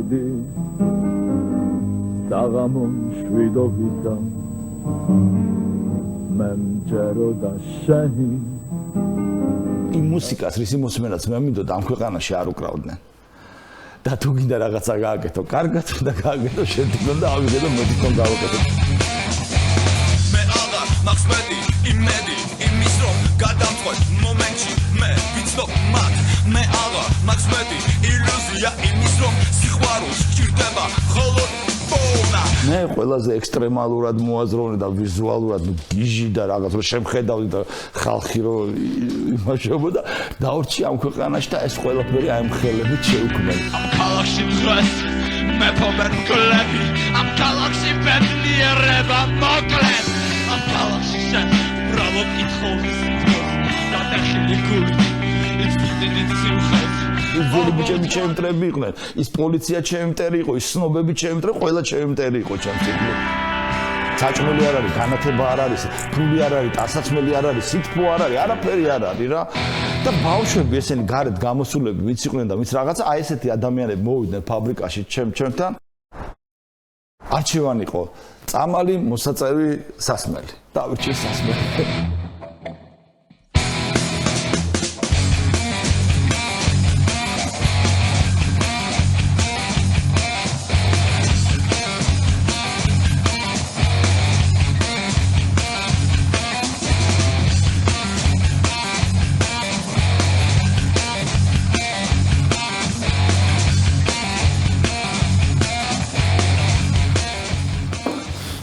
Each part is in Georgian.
მიდი საღამო მშვიდობისა მე მჯერო და შენი იმ მუსიკას რის მოსმენაც მე მინდოდა ამ ქვეყანაში არ უკრავდნენ და თუ გინდა რაღაცა გააკეთო კარგად და გააკეთო შეთქონ და ავიღე და მოდიქონ გავაკეთო მე აღარ მაქვს მეტი იმედი იმის რომ გადამწყვეტ მომენტში მე ვიცნობ მათ მე აღარ მაქვს მეტი ილუზია იმის რომ სიყვარულს სჭირდება მხოლოდ პოვნა მე ყველაზე ექსტრემალურად მოაზროვნე და ვიზუალურად გიჟი და რაღაც რომ შემხედავდი და ხალხი რომ იმაშობოდა დავრჩი ამ ქვეყანაში და ეს ყველაფერი აი მხელებით შეუქმნელი ამ ქალაქში დღეს მე ფომერკლები ამ ქალაქში ბედნიერება მოკლედ ამ ქალაქში შენ უბრალოდ ითხოვს დატეხილი გული იცდიდი სიმხეს ზოლი ბიჭები ჩემტრები იყვნენ ის პოლიცია ჩემტერი იყო ის სნობები ჩემტრი ყველა ჩემტერი იყო ჩემწიგლი საჭმელი არ არის განათება არ არის ფული არ არის ტანსაცმელი არ არის სითბო არ არის არაფერი არ არის რა და ბავშვები ესენი გარეთ გამოსულები ვიც იყვნენ და ვინც რაღაცა აი ესეთი ადამიანები მოვიდნენ ფაბრიკაში ჩემთან არჩევანი იყო წამალი მოსაწევი სასმელი დავირჩიე სასმელი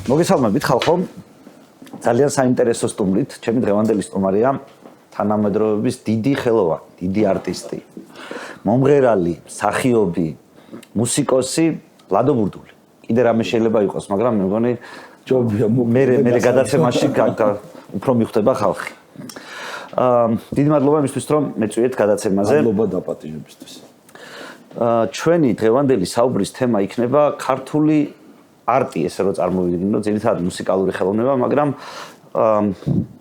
მოგესალმებით ხალხო ძალიან საინტერესო სტუმრით ჩემი დღევანდელი სტუმარია თანამედროვეობის დიდი ხელოვანი დიდი არტისტი მომღერალი მსახიობი მუსიკოსი ლადო ბურდული კიდე რამე შეიძლება იყოს მაგრამ მე მგონი ჯობია მე გადაცემაში უფრო მიხვდება ხალხი დიდი მადლობა იმისთვის რომ მეწვიეთ გადაცემაზე მადლობა დაპატიჟებისთვის ჩვენი დღევანდელი საუბრის თემა იქნება ქართული არტი ესე რომ წარმოვიდგინოთ ძირითადად მუსიკალური ხელოვნება, მაგრამ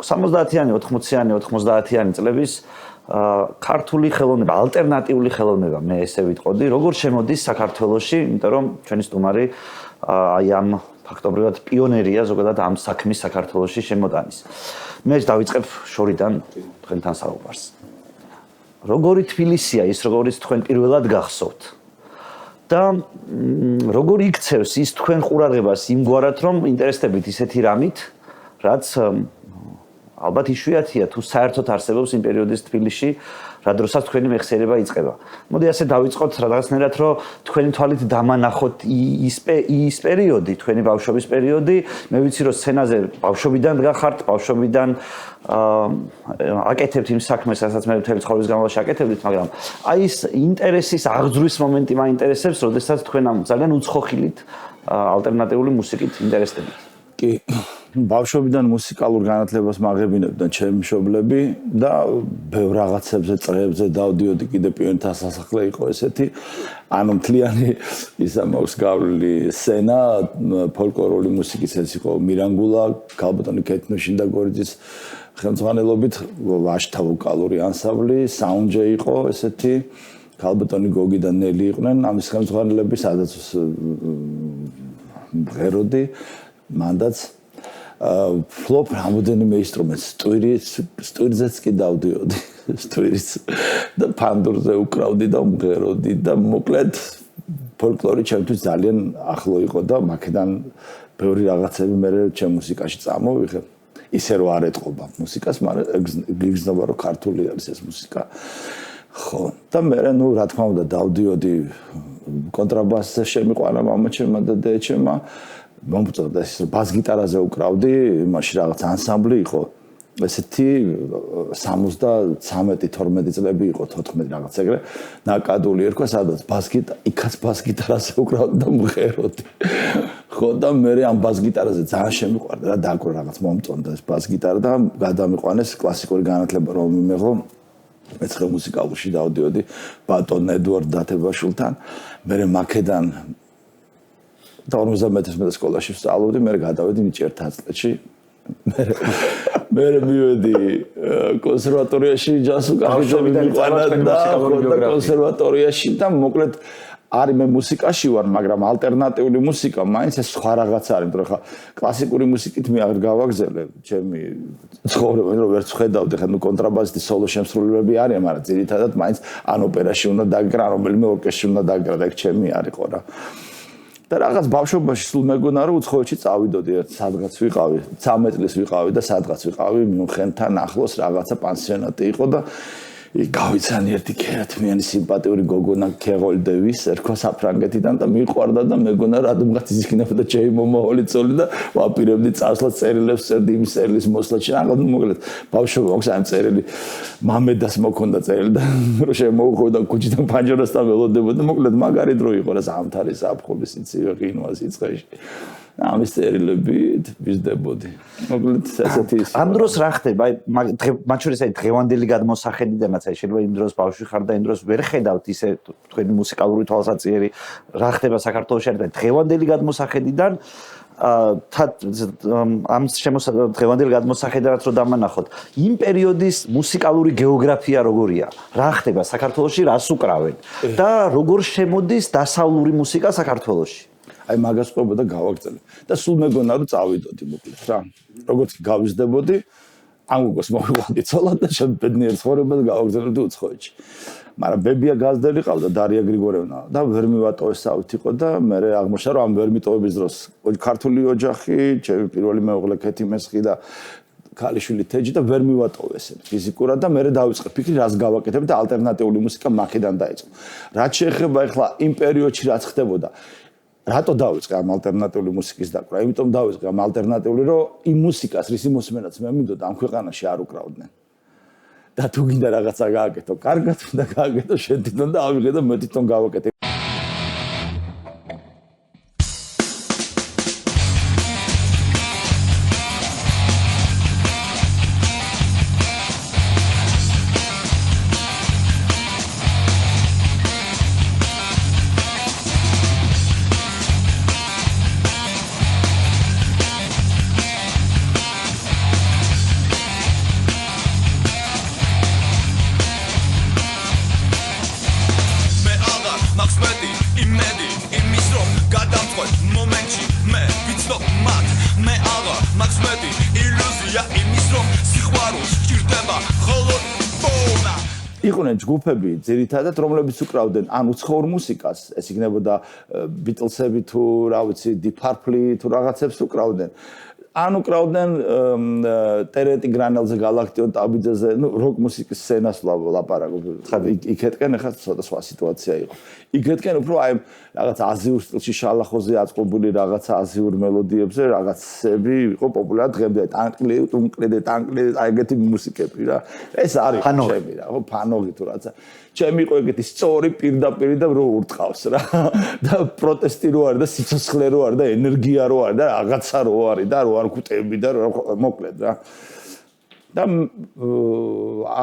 70-იანი, 80-იანი, 90-იანი წლების ქართული ხელოვნება, ალტერნატიული ხელოვნება, მე ესე ვიტყოდი, როგორ შემოდის საქართველოში, იმიტომ რომ ჩვენი სტუმარი აი ამ ფაქტობრივად პიონერია ზოგადად ამ საქმის საქართველოში შემოტანის. მე დავიწყებ შორიდან თქვენთან საუბარს. როგორი თბილისია ის, როგორიც თქვენ პირველად გახსოვთ? და როგორ იქცევს ის თქვენ ყურადღებას იმგვარად რომ ინტერესდებით ისეთი რამით რაც ალბათ იშვიათია თუ საერთოდ არსებობს იმ პერიოდის თბილისში რა დროსაც თქვენი მეხსიერება იწყება. მოდი ასე დავიწყოთ რაღაცნაირად რომ თქვენი თვალით დამანახოთ ის პერიოდი, თქვენი ბავშვობის პერიოდი. მე ვიცი რომ სცენაზე ბავშვობიდან გახართ, ბავშვობიდან აკეთებთ იმ საქმეს, რასაც მე მთელი ცხოვრების განმავლობაში აკეთებდით, მაგრამ აი ეს ინტერესის აღძვრის მომენტი მაინტერესებს, როდესაც თქვენ ამ ძალიან უცხოხილით ალტერნატიული მუსიკით ინტერესდებით. კი ბავშვობიდან მუსიკალურ განათლებას მაღებინებდნენ ჩემი მშობლები და ბევრ რაღაცებზე წრეებზე დავდიოდი კიდე პიონერთა სასახლე იყო ესეთი ანუ მთლიანი ისა მაქვს გავლილი სცენა ფოლკლორული მუსიკის ეს იყო მირანგულა ქალბატონი კეთნოშინ და გორიძის ხელმძღვანელობით ვაშთა ვოკალური ანსამბლი საუნჯე იყო ესეთი ქალბატონი გოგი და ნელი იყვნენ ამის ხელმძღვანელები სადაც ღეროდი მანდაც ფლოპ რამოდენიმე ინსტრუმენტს სტვირზეც კი დავდიოდი სტვირს და ფანდურზე უკრავდი და უმღეროდი და მოკლედ ფოლკლორი ჩემთვის ძალიან ახლო იყო და მაქედან ბევრი რაღაცები მე ჩემ მუსიკაში წამოვიღე ისე რომ არ ეთყობა მუსიკას მაგრამ გიგზნობა რომ ქართული არის ეს მუსიკა ხო და მე ნუ რა თქმა უნდა დავდიოდი კონტრაბასზე შემიყვანა მამაჩემმა და დედაჩემმა მომწონდა ეს ბას გიტარაზე უკრავდი, მაშინ რაღაც ანსამბლი იყო. ესეთი 73-12 წლები იყო 14 რაღაც ეგრე. ნაკადული ერქვა, სადაც იქაც ბას გიტარაზე უკრავდი და მღეროდი. ხო და მე ამ ბას გიტარაზე ძალიან შემიყვარდა და დაკვრა რაღაც მომწონდა ეს ბას გიტარა და გადამიყვანეს კლასიკური განათლება რომ მიმეღო. მეცხრე მუსიკალურში დავდიოდი ბატონ ედუარდ დათებაშვილთან. მე მაქედან და 50 მეტრს მე სკოლაში ვსწავლობდი, მე გადავედი ნიჭიერთა წლებში. მე მივედი კონსერვატორიაში ჯაზ უკავშირებიდან და კონსერვატორიაში და მოკლედ არის მე მუსიკაში ვარ, მაგრამ ალტერნატიული მუსიკა მაინც ეს სხვა რაღაცა არის, იმიტომ ხა კლასიკური მუსიკით მე აღარ გავაგზელე ჩემი ცხოვრება, რომ ვერც ხედავდი, ხა ნუ კონტრაბასისტი სოლო შემსრულებლები არიან, მაგრამ ძირითადად მაინც ან ოპერაში უნდა დაგკრა, რომელიმე ორკესტრში უნდა დაგკრა და ეგ ჩემი არისო რა. და რაღაც ბავშვობაში სულ მეგონა რომ უცხოეთში წავიდოდი, სადღაც ვიყავი, 13 წლის ვიყავი და სადღაც ვიყავი მიუნხენთან ახლოს რაღაცა პანსიონატი იყო და გავიცანი ერთი ქერათმიანი სიმპათიური გოგონა ქეღოლ დევის ერქვა საფრანგეთიდან და მიყვარდა და მეგონა რადგანაც ის იქნებოდა ჩემი მომავალი ცოლი და ვაპირებდი წასვლას წერილებს წერდი იმ წერილის მოსვლაში რაღაც მოკლედ ბავშვობა აქვს ამ წერილი მამედას მოქონდა წერილი და რო შემოუხვდა ქუჩიდან პანჯერასთან ველოდებოდა მოკლედ მაგარი დრო იყო რა ზამთარი საფხულის იცი ღინვა სიცხეში ამის წერილებით ვიზდებოდი. მოკლედ ესეთი ის. ამ დროს რა ხდება? აი მათ შორის აი დღევანდელი გადმოსახედიდანაც აი შეიძლება იმ დროს ბავშვი ხარ და იმ დროს ვერ ხედავთ ისე თქვენი მუსიკალური თვალსაჩინო რა ხდება საქართველოში და დღევანდელი გადმოსახედიდან ამ დღევანდელი გადმოსახედანაც რო დამანახოთ იმ პერიოდის მუსიკალური გეოგრაფია როგორია? რა ხდება საქართველოში, რას უკრავენ და როგორ შემოდის დასავლური მუსიკა საქართველოში? აი მაგას ყვება და გავაგზავნე და სულ მეგონა რომ წავიდოდი მოკლედ რა როგორც გავიზრდებოდი ამ გოგოს მოვიყვანდი ცოლად და ბედნიერ ცხოვრებას გავაგზავნებდი უცხოეთში მაგრამ ბებია გაზდელი ყავდა დარია გრიგორევნა და ვერ მივატოვესავით იყო და მე აღმოჩნდა რომ ამ ვერ მიტოვების დროს ქართული ოჯახი ჩემი პირველი მეუღლე ქეთი მესხი და ქალიშვილი თეჯი და ვერ მივატოვეს ფიზიკურად და მე დავიწყე ფიქრი რას გავაკეთებ და ალტერნატიული მუსიკა მაქედან დაიწყო რაც შეეხება ახლა იმ პერიოდში რაც ხდებოდა რატო დავიწყე ამ ალტერნატიული მუსიკის დაკვრა? იმიტომ დავიწყე ამ ალტერნატიული, რომ იმ მუსიკას, რის იმოსმენაც მე მინდოდა ამ ქვეყანაში არ უკრავდნენ. და თუ გინდა რაღაცა გააკეთო, კარგად უნდა გააკეთო შენ თვითონ და ავიღე და მე თვითონ გავაკეთე. იყვნენ ჯგუფები ძირითადად რომლებიც უკრავდნენ ან უცხოურ მუსიკას ეს იქნებოდა ბიტლსები თუ რა ვიცი Deep Purple თუ რაღაცებს უკრავდნენ ან უკრავდნენ ტერენტი გრანელზე გალაქტიონ ტაბიძეზე ნუ როკ მუსიკის სცენას ლაპარაკობ იქეთკენ ახლა ცოტა სხვა სიტუაცია იყო იქეთკენ უფრო აი რაღაც აზიურ სტილში შალახოზე აწყობილი რაღაც აზიურ მელოდიებზე რაღაცები იყო პოპულარად დღემდე ტანკლი აი ეგეთი მუსიკები რა ეს არის ჩემი რა ხო ფანოგი თუ რაცა ჩემი იყო ეგეთი სწორი პირდაპირ და რო ურტყავს რა და პროტესტი რო არის და სიცოცხლე რო არის და ენერგია რო არის და რაღაცა რო არის და რო არ ქუტები და მოკლედ რა და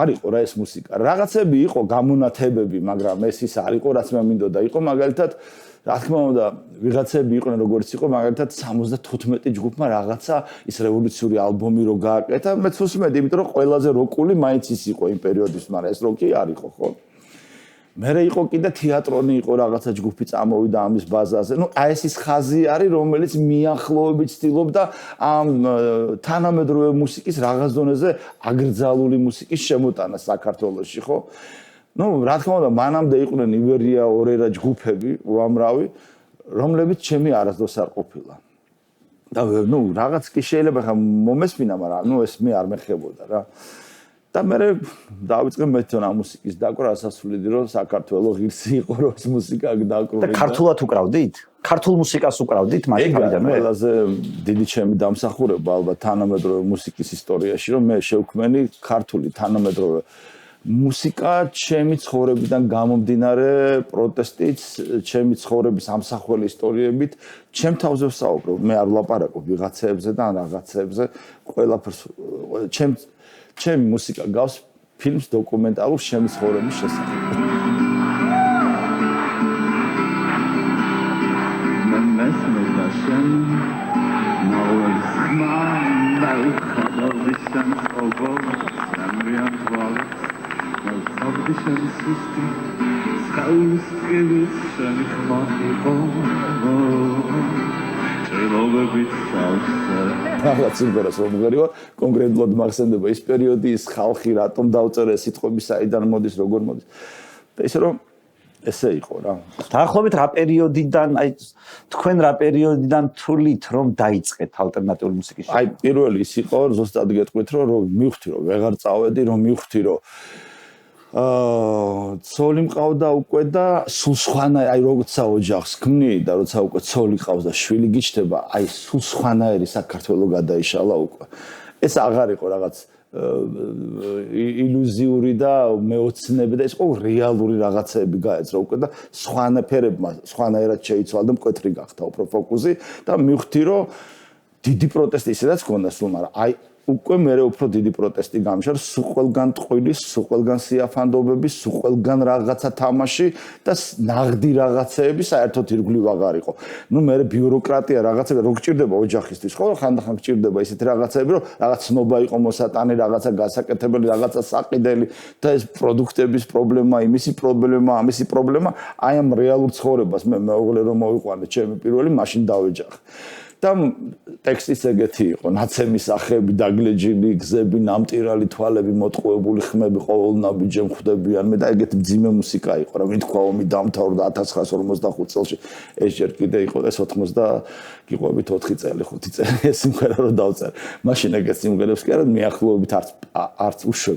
არისო რა ეს მუსიკა რაღაცები იყო გამონათებები მაგრამ ეს ის არისო რაც მე მინდოდა იყო მაგალითად რა თქმა უნდა ვიღაცები იყვნენ როგორც იყო მაგალითად 75 ჯგუფმა რაღაცა ის რევოლუციური ალბომი რო გააკეთა მეც უსმენდი იმიტომ რომ ყველაზე როკული მაინც ის იყო იმ პერიოდის მაგრამ ეს როკი არისო ხო მერე იყო კიდე თეატრონი იყო რაღაცა ჯგუფი წამოვიდა ამის ბაზაზე. ნუ აი ეს ის ხაზი არის, რომელიც მიახლოებით ცდილობდა ამ თანამედროვე მუსიკის რაღაც დონეზე აგრძალული მუსიკის შემოტანას საქართველოში, ხო? ნუ რა თქმა უნდა, მანამდე იყვნენ ივერია, ორერა ჯგუფები, უამრავი, რომლებიც ჩემი არასდროს არ ყოფილა. და ნუ რაღაც კი შეიძლება ხა მომესმინა, მაგრამ ნუ ეს მე არ მეხებოდა რა. და მე დავიწყე მეთონა მუსიკის დაკვრა ასასვლელი რომ საქართველოს ღირსი იყო რომ ეს მუსიკა დაკვრა და ქართულად უკრავდით? ქართულ მუსიკას უკრავდით მაგალითად? ყველაზე დიდი ჩემი დამსახურება ალბათ თანამედროვე მუსიკის ისტორიაში რომ მე შევქმენი ქართული თანამედროვე მუსიკა ჩემი ცხოვრებიდან გამომდინარე პროტესტით, ჩემი ცხოვრების ამსახველი ისტორიებით, ჩემ თავზე ვსაუბრობ, მე არ ვლაპარაკობ ვიღაცებზე და რაღაცებზე, ყველაფერს ჩემი მუსიკა გავს ფილმს დოკუმენტალურ ჩემი ცხოვრების შესახებ. რაღაც სიმღერას რომ ვღერივარ, კონკრეტულად მახსენდება ის პერიოდი, ის ხალხი რატომ დავწერე სიტყვები, საიდან მოდის, როგორ მოდის. და ისე რომ ესე იყო რა. დაახლოებით რა პერიოდიდან, აი თქვენ რა პერიოდიდან თვლით რომ დაიწყეთ ალტერნატიული მუსიკის? აი პირველი ის იყო, ზუსტად გეტყვით რომ მივხვდი რომ ვეღარ წავედი, რომ მივხვდი რომ ცოლი მყავდა უკვე და სულ სხვანა, აი როცა ოჯახს ქმნი და როცა უკვე ცოლი ყავს და შვილი გიჩნდება, აი სულ სხვანაირი საქართველო გადაიშალა უკვე. ეს აღარ იყო რაღაც ილუზიური და მეოცნები და ეს ყო რეალური რაღაცები გაეცრა უკვე და სხვანაირებმა სხვანაირად შეიცვალა და მკვეთრი გახდა უფრო ფოკუსი და მივხვდი რომ დიდი პროტესტი ისედაც გქონდა სულ, მაგრამ აი უკვე მე უფრო დიდი პროტესტი გამშარ, სულ ყველგან ტყუილი, სულ ყველგან სიაფანდობები, სულ ყველგან რაღაცა თამაში და ნაღდი რაღაცეები საერთოდ ირგვლივ აღარ იყო. ნუ მე ბიუროკრატია რაღაცა რო გჭირდება ოჯახისთვის, ხო? ხანდახან გჭირდება ისეთი რაღაცეები, რომ რაღაც ცნობა იყო მოსატანი, რაღაცა გასაკეთებელი, რაღაცა საყიდელი და ეს პროდუქტების პრობლემა, იმისი პრობლემა, ამისი პრობლემა, აი ამ რეალურ ცხოვრებას მე მეუღლე რომ მოვიყვანე ჩემი პირველი, მაშინ დავეჯახე. და ტექსტიც ეგეთი იყო, ნაცემი სახეები, დაგლეჯილი გზები, ნამტირალი თვალები, მოტყუებული ხმები, ყოველნაბიჯე მხვდებიან. მე და ეგეთი მძიმე მუსიკა იყო, რა მითქვა ომი დამთავრდა 1945 წელს. ეს ჯერ კიდე იყო ეს 80 გიყვებით 4 წელი, 5 წელი ეს სიმღერა რომ დავწერე. მაშინ ეგეთ სიმღერებს კი არა მიახლოებით არც უშო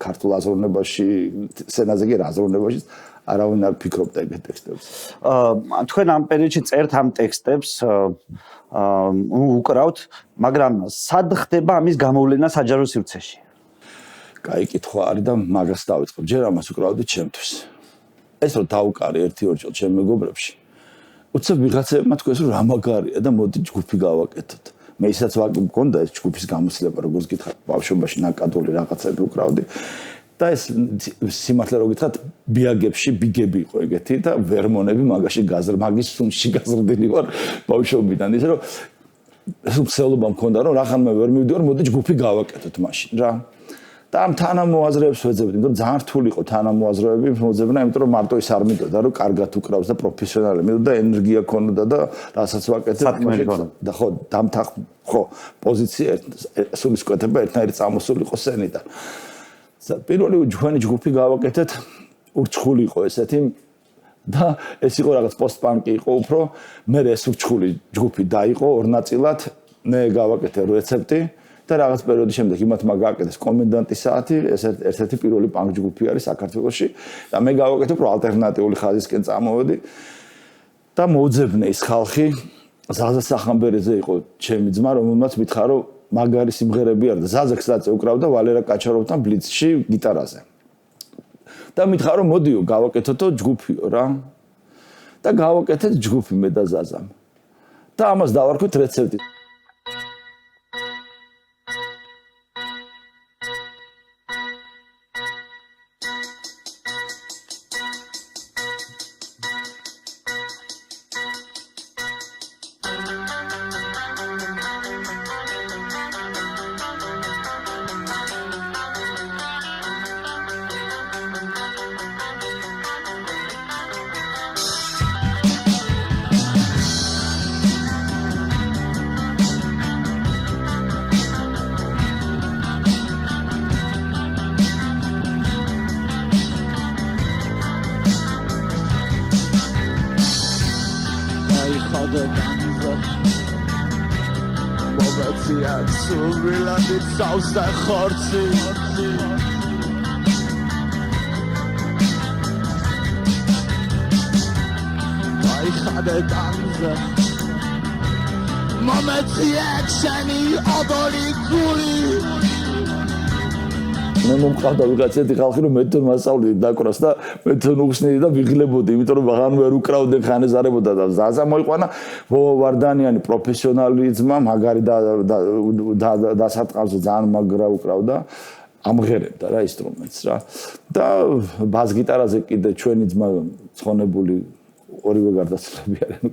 ქართულ აზროვნებაში, სცენაზე კი აზროვნებაში არავინ არ ფიქრობდა ეგეთ ტექსტებს. თქვენ ამ პერიოდში წერთ ამ ტექსტებს უკრავთ, მაგრამ სად ხდება ამის გამოვლენა საჯარო სივრცეში? კაი კითხვა არის და მაგას დავიწყებ. ჯერ ამას უკრავდი ჩემთვის. ეს რომ დავუკარი 1-2 ჩემ მეგობრებში. უცებ ვიღაცებმა თქვეს რომ რა მაგარია და მოდი ჯგუფი გავაკეთოთ. მე ისაც მქონდა ეს ჯგუფის გამოცდილება, როგორც გითხარ, ბავშვობაში ნაკადული რაღაცები უკრავდი. და ეს სიმართლე რო გითხრათ, ბიაგებში ბიგები იყო ეგეთი და ვერმონები მაგის სუნში გაზრდილი ვარ ბავშვობიდან. ისე რომ ეს მსელობა მქონდა რომ რახანმა ვერ მივდივარ, მოდი ჯგუფი გავაკეთოთ მაშინ რა. და ამ თანამოაზრეებს ვეძებდი, იმიტომ რომ ძალიან რთული იყო თანამოაზრეები მოძებნა, იმიტომ რომ მარტო ის არ მიდოდა რომ კარგად უკრავს და პროფესიონალი მიდოდა, ენერგია ქონოდა და რასაც ვაკეთებ და ხო დამთახ ხო პოზიცია სულისკვეთება ერთნაირი წამოსულიყო სცენიდან. პირველი ჩვენი ჯგუფი გავაკეთეთ, ურჩხული იყო ესეთი და ეს იყო რაღაც პოსტ-პანკი იყო უფრო, მე ეს ურჩხული ჯგუფი დაიყო ორ ნაწილად, მე გავაკეთე რეცეპტი და რაღაც პერიოდის შემდეგ იმათ მაგააკეთეს კომენდანტის საათი, ეს ერთ-ერთი პირველი პანკ ჯგუფი არის საქართველოში და მე გავაკეთე უფრო ალტერნატიული ხაზისკენ წამოვედი და მოძებნე ის ხალხი, ზაზა სახამბერიძე იყო ჩემი ძმა, რომელმაც მითხრა რომ მაგარი სიმღერები არ და ზაზა ხსნაძე უკრავდა ვალერა კაჩაროვთან ბლიცში გიტარაზე. და მითხრა რომ მოდიო გავაკეთოთო ჯგუფიო რა. და გავაკეთეთ ჯგუფი მე და ზაზამ. და ამას დავარქვით რეცეპტი. Sausa khortsi Ay khade danza Momenti action-i odori guli მე მომყავდა ვიღაცეთი ხალხი რომ მე თვითონ მასწავლდი დაკვრას და მე თვითონ უხსნიდი და ვიღლებოდი, იმიტომ რომ ვაღარ ვერ უკრავდი, ხანეზარებოდა და ზაზა მოიყვანა ვარდანიანი პროფესიონალი ძმა, მაგარი და დასარტყამზე ძალიან მაგრა უკრავდა, ამღერებდა რა ინსტრუმენტს რა. და ბას გიტარაზე კიდე ჩვენი ძმა ცხონებული ორივე გარდაცვლები არიან.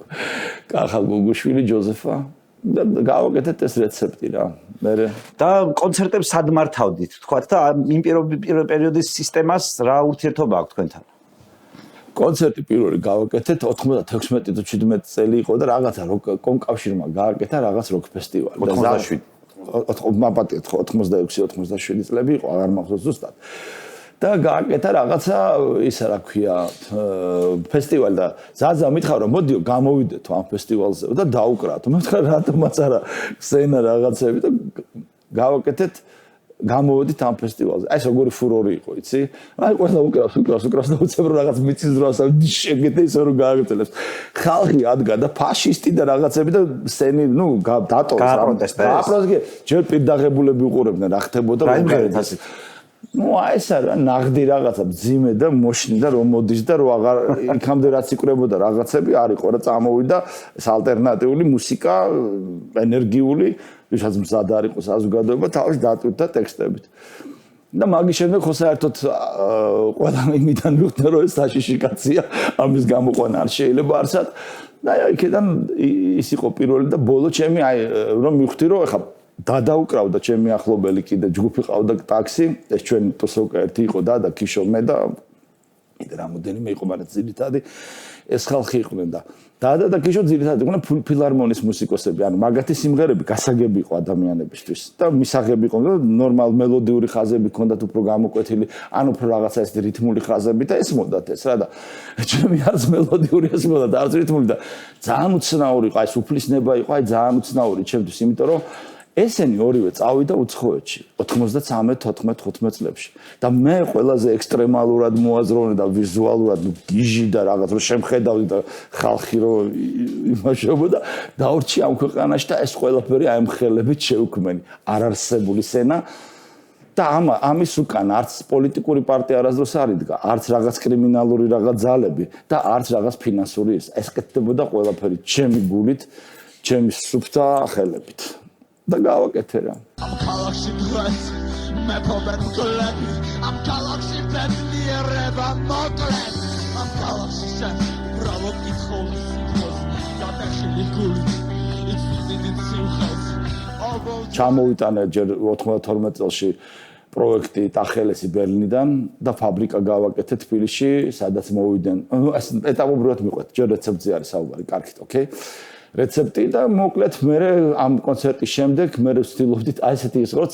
კახალ გუგუშვილი, ჯოზეფა და გავაკეთეთ ეს რეცეპტი რა. და კონცერტებს სად მართავდით, თქვათ და იმ პირველ პერიოდის სისტემას რა ურთიერთობა აქვს თქვენთან? კონცერტი პირველი გავაკეთეთ 96 თუ 17 წელი იყო და რაღაცა კონკავშირმა გააკეთა რაღაც როკ ფესტივალი. 87. მაპატიეთ 86-87 წლები იყო, აღარ მახსოვს ზუსტად. და გააკეთა რაღაცა ისა რა ქვია ფესტივალი და ზაზა მითხარ რომ მოდიო გამოვიდეთო ამ ფესტივალზე და დაუკრათ. მე ვთქვა რატომაც არა სცენა რაღაცები და გავაკეთეთ გამოვედით ამ ფესტივალზე. აი ეს როგორი ფურორი იყო, იცი? აი ყველა უკრავს და უცებ რომ რაღაც მიწის დროას შეგეთე ისე რომ გააგრძელებს. ხალხი ადგა და ფაშისტი და რაღაცები და სცენი, დატოვეს. გააპროტესტეს. ჯერ პირდაღებულები უყურებდნენ რა ხდებოდა. რაიმღერეთ ასე. აი ეს არა ნაღდი რაღაცა ძიმე და მოშნი და რომ მოდის და რომ აღარ იქამდე რაც იკვრებოდა რაღაცები არ იყო რა წამოვიდა ეს ალტერნატიული მუსიკა ენერგიული ვისაც მზად არ იყო საზოგადოება თავის დატვირთდა ტექსტებით და მაგის შემდეგ ხო საერთოდ ყველა იმიდან მივხვდა რომ ეს საშიში კაცია ამის გამოყვანა არ შეიძლება არსად და აი იქიდან ის იყო პირველი და ბოლო ჩემი აი რომ მივხვდი რომ ეხა დადაუკრავდა ჩემი ახლობელი კიდე ჯგუფი ყავდა ტაქსი ეს ჩვენი ტოსოკა ერთი იყო და ქიშო მე და კიდე რამოდენიმე იყო მაგრამ ძირითადი ეს ხალხი იყვნენ და ქიშო ძირითადი იყვნენ ფილარმონის მუსიკოსები ანუ მაგათი სიმღერები გასაგები იყო ადამიანებისთვის და მისაღები იყო და ნორმალ მელოდიური ხაზები ჰქონდათ უფრო გამოკვეთილი ან უფრო რაღაცა ეს რითმული ხაზები და ეს მოდათ ეს რა და ჩემი არც მელოდიური ეს მოდათ არც რითმული და ძალიან უცნაური იყო აი სუფლისნება იყო აი ძალიან უცნაური ჩემთვის იმიტომ რომ ესენი ორივე წავიდა უცხოეთში 93-14-15 წლებში და მე ყველაზე ექსტრემალურად მოაზროვნე და ვიზუალურად გიჟი და რაღაც რომ შემხედავდი და ხალხი რომ იმაშობოდა დავრჩი ამ ქვეყანაში და ეს ყველაფერი აი მხელებით შევქმენი არარსებული სცენა და ამის უკან არც პოლიტიკური პარტია არასდროს არ იდგა არც რაღაც კრიმინალური რაღაც ძალები და არც რაღაც ფინანსური ეს კეთდებოდა ყველაფერი ჩემი გულით ჩემი სუფთა ხელებით და გავაკეთე რა. ამ ქალაქში დღეს მე ფობენ მკლები ამ ქალაქში ბედნიერება მოკლედ ამ ქალაქში შენ უბრალოდ იცხოვრის სიტყვას გადახილი გულით იცვიდი სიმხეს ჩამოვიტანე ჯერ 92 წელში პროექტი ტახელესი ბერლინიდან და ფაბრიკა გავაკეთე თბილისში სადაც მოვიდნენ ეს ეტაპობრივად მიყვეთ ჯერ რეცეპტზე არის საუბარი კარგით ოკეი რეცეპტი და მოკლედ მე ამ კონცერტის შემდეგ მე ვცდილობდით აი ესეთი ის რომ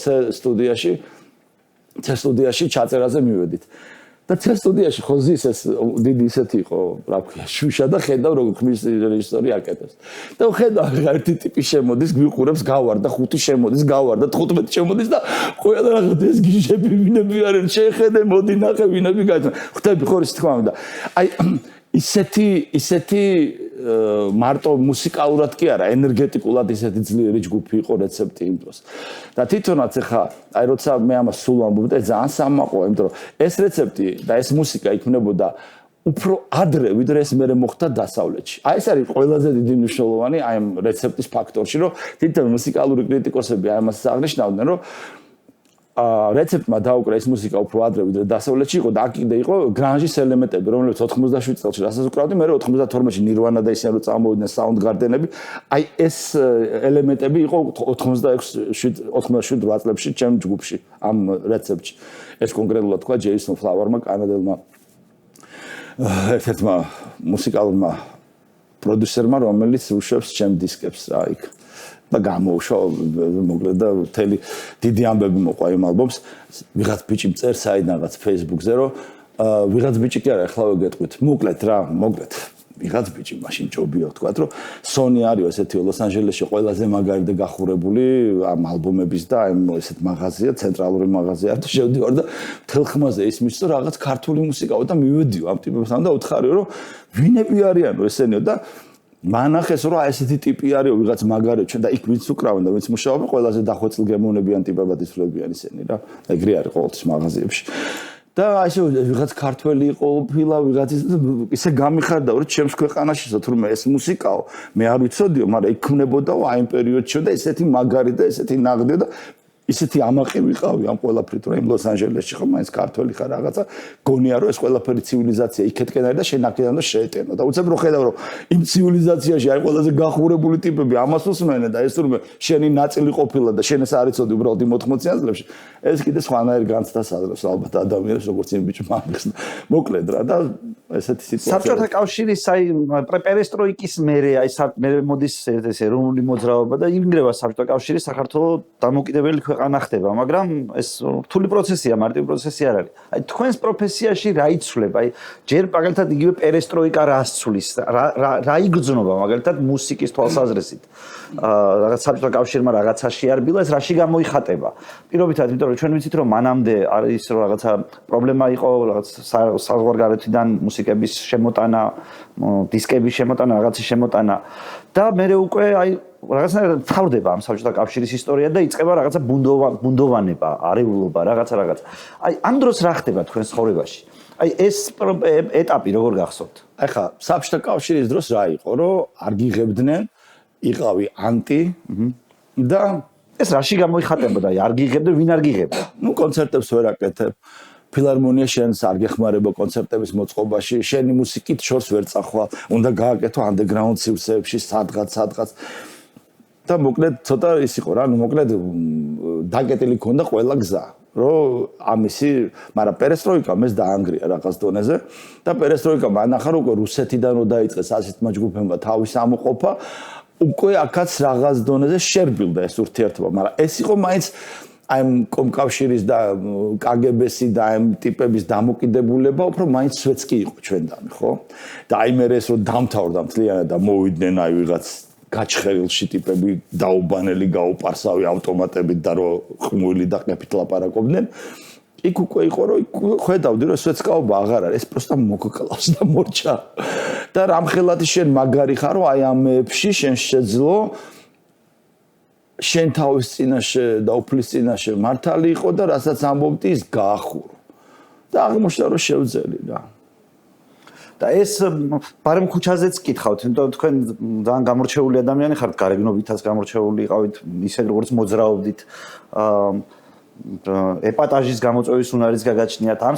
სტუდიაში ჩაწერაზე მივედით და სტუდიაში ხო ზის ეს დიდი ისეთი იყო რა ქვია შუშა და ხედავ როგორ ხმის რეჟისორი აკეთებს და ხედავ ერთი ტიპი შემოდის გვიყურებს გავარ და ხუთი შემოდის გავარ და 15 შემოდის და ყველა რაღაც ეს გიჟები ვინები არიან შეხედე მოდი ნახე ვინები გაიძა ხვდები ხო ის თქმა უნდა აი ისეთი მარტო მუსიკალურად კი არა ენერგეტიკულად ისეთი ძლიერი ჯგუფი იყო რეცეპტი იმ დროს და თვითონაც ახლა აი როცა მე ამას სულ ვამბობ და ძალიან სამაყოა იმიტომ რომ ეს რეცეპტი და ეს მუსიკა იქმნებოდა უფრო ადრე ვიდრე ეს მე მოხდა დასავლეთში აი ეს არის ყველაზე დიდი მნიშვნელოვანი აი ამ რეცეპტის ფაქტორში რომ თვითონ მუსიკალური კრიტიკოსები აი ამას აღნიშნავდნენ რომ რეცეპტმა დაუკრა ეს მუსიკა უფრო ადრე ვიდრე დასავლეთში იყო და აქ კიდე იყო გრანჟის ელემენტები რომელსაც 97 წელს რასაც უკრავდი მე 92-ში ნირვანა და ისინი რომ წამოვიდნენ საუნდგარდენები აი ეს ელემენტები იყო 86-88 წლებში ჩემ ჯგუფში ამ რეცეპტში ეს კონკრეტულად თქვა ჯეისონ ფლავარმა კანადელმა ერთ-ერთმა მუსიკალურმა პროდიუსერმა რომელიც უშვებს ჩემ დისკებს რა იქ და გამოუშვა მოკლედ და მთელი დიდი ამბები მოყვა იმ ალბომს ვიღაც ბიჭი წერს საიდანაც Facebook-ზე რომ ვიღაც ბიჭი კი არა ახლავე გეტყვით მოკლედ ვიღაც ბიჭი მაშინ ჯობია თქვა რომ Sony არის ესეთი ლოს-ანჯელესში ყველაზე მაგარი და გახურებული ამ ალბომების და ამ ესეთ მაღაზია ცენტრალური მაღაზია და შევდივარ და მთელ ხმაზე ისმის რომ რაღაც ქართული მუსიკაო და მივედიო ამ ტიპებთან და უთხარი რომ ვინები არიანო ესენიო და მანახეს რომ ესეთი ტიპი არის ვიღაც მაგარი ჩვენ და იქ ვინც უკრავენ და ვინც მუშაობენ ყველაზე დახვეწილ გემოვნებიან ტიპებად იცვლებიან ისინი რა ეგრე არის ყოველთვის მაღაზიებში და ასე ვიღაც ქართველი იყო ყოფილა ვიღაც ისე გამიხარდა რომ ჩემს ქვეყანაშიო თურმე ეს მუსიკაო მე არ ვიცოდიო მაგრამ იქ ქმნებოდაო აი იმ პერიოდშიო და ესეთი მაგარი და ესეთი ნაღდიო და ისეთი ამაყი ვიყავი ამ ყველაფრით, რომ იმ ლოს-ანჯელესში ხო მაინც ქართველი ხარ რაღაცა, გონია რომ ეს ყველაფერი ცივილიზაცია იქეთკენ არის და შენ აქედან და შეეტენო. და უცებ რო ხედავ რომ იმ ცივილიზაციაში აი ყველაზე გახურებული ტიპები ამას უსმენენ და ეს თურმე შენი ნაწილი ყოფილა და შენ ეს არ იცოდი უბრალოდ იმ 80-იან წლებში, ეს კიდე სხვანაირ განცდას აძლევს ალბათ ადამიანებს როგორც იმ ბიჭმა ამბობს. მოკლედ რა და ესეთი სიტუაცია. საბჭოთა კავშირის აი პერესტროიკის მერე აი მე მოდის ეს ეროვნული მოძრაობა და იმგრევა საბჭოთა კავშირი საქართველოს დამოუკიდებელი ქვეყანა ხდება, მაგრამ ეს რთული პროცესია, მარტივი პროცესი არ არის. აი თქვენს პროფესიაში რა იცვლება? აი ჯერ მაგალითად იგივე პერესტროიკა რა ასწulis, რა იგრძნობა მაგალითად მუსიკის თვალსაზრისით. რაღაც საბჭოთა კავშირმა რაღაცაში არ ბილა, ეს რაში გამოიხატება? პირობითად, იმიტომ რომ ჩვენ ვიცით რომ მანამდე არის რომ რაღაცა პრობლემა იყო, რაღაც საზღვარგარეთიდან მუსიკების შემოტანა, დისკების შემოტანა, რაღაცის შემოტანა და მე უკვე აი რაღაცნაირად თავდება ამ საბჭოთა კავშირის ისტორია და იწყება რაღაცა ბუნდოვანება, არეულობა, რაღაცა. აი ამ დროს რა ხდება თქვენ ცხოვრებაში? აი ეს ეტაპი როგორ გახსოვთ? ახლა საბჭოთა კავშირის დროს რა იყო, რომ არ გიღებდნენ, იყავი ანტი და ეს რაში გამოიხატებოდა? აი არ გიღებდნენ, ვინ არ გიღებდა? ნუ კონცერტებს ვერ აკეთებ. ფილარმონია შენს არ გეხმარება კონცერტების მოწყობაში, შენი მუსიკით შორს ვერ წახვალ, უნდა გააკეთო ანდერგრაუნდ სივრცეებში, სადღაც. და მოკლედ ცოტა ის იყო რა, ნუ მოკლედ დაკეტილი ქონდა ყველა გზა, რომ ამისი, მაგრამ პერესტროიკა მეს დაანგრია რაღაც დონეზე და პერესტროიკა მანახა რომ უკვე რუსეთიდან რო დაიწყეს ასეთმა ჯგუფებმა თავის ამოყოფა, უკვე აქაც რაღაც დონეზე შერბილდა ეს ურთიერთობა, მაგრამ ეს იყო მაინც აი კომკავშირის და კგბ-ში და ამ ტიპების დამოკიდებულება უფრო მაინც სვეცკი იყო ჩვენთან, ხო? და აი მე ეს რო დამთავრდა მთლიანად და მოვიდნენ აი ვიღაც გაჩხერილში ტიპები დაუბანელი გაუპარსავი ავტომატებით და რო ხმული და ყეფით ლაპარაკობდნენ. იქ უკვე იყო რომ ხედავდი რომ სვეცკაობა აღარ არის, ეს პროსტა მოგკლავს და მორჩა. და რამხელადი შენ მაგარი ხარ რომ აი ამებში შენ შეძლო შენ თავის წინაშე და უფლის წინაშე მართალი იყო და რასაც ამბობდი ის გაახურო. და აღმოჩნდა რომ შევძელი რა. და ეს ბარემ ქუჩაზეც კითხავთ, იმიტომ რომ თქვენ ძალიან გამორჩეული ადამიანი ხართ, გარეგნობითაც გამორჩეული იყავით, ისე როგორც მოძრაობდით. ეპატაჟის გამოწვევის უნარიც გაგაჩნიათ. ამ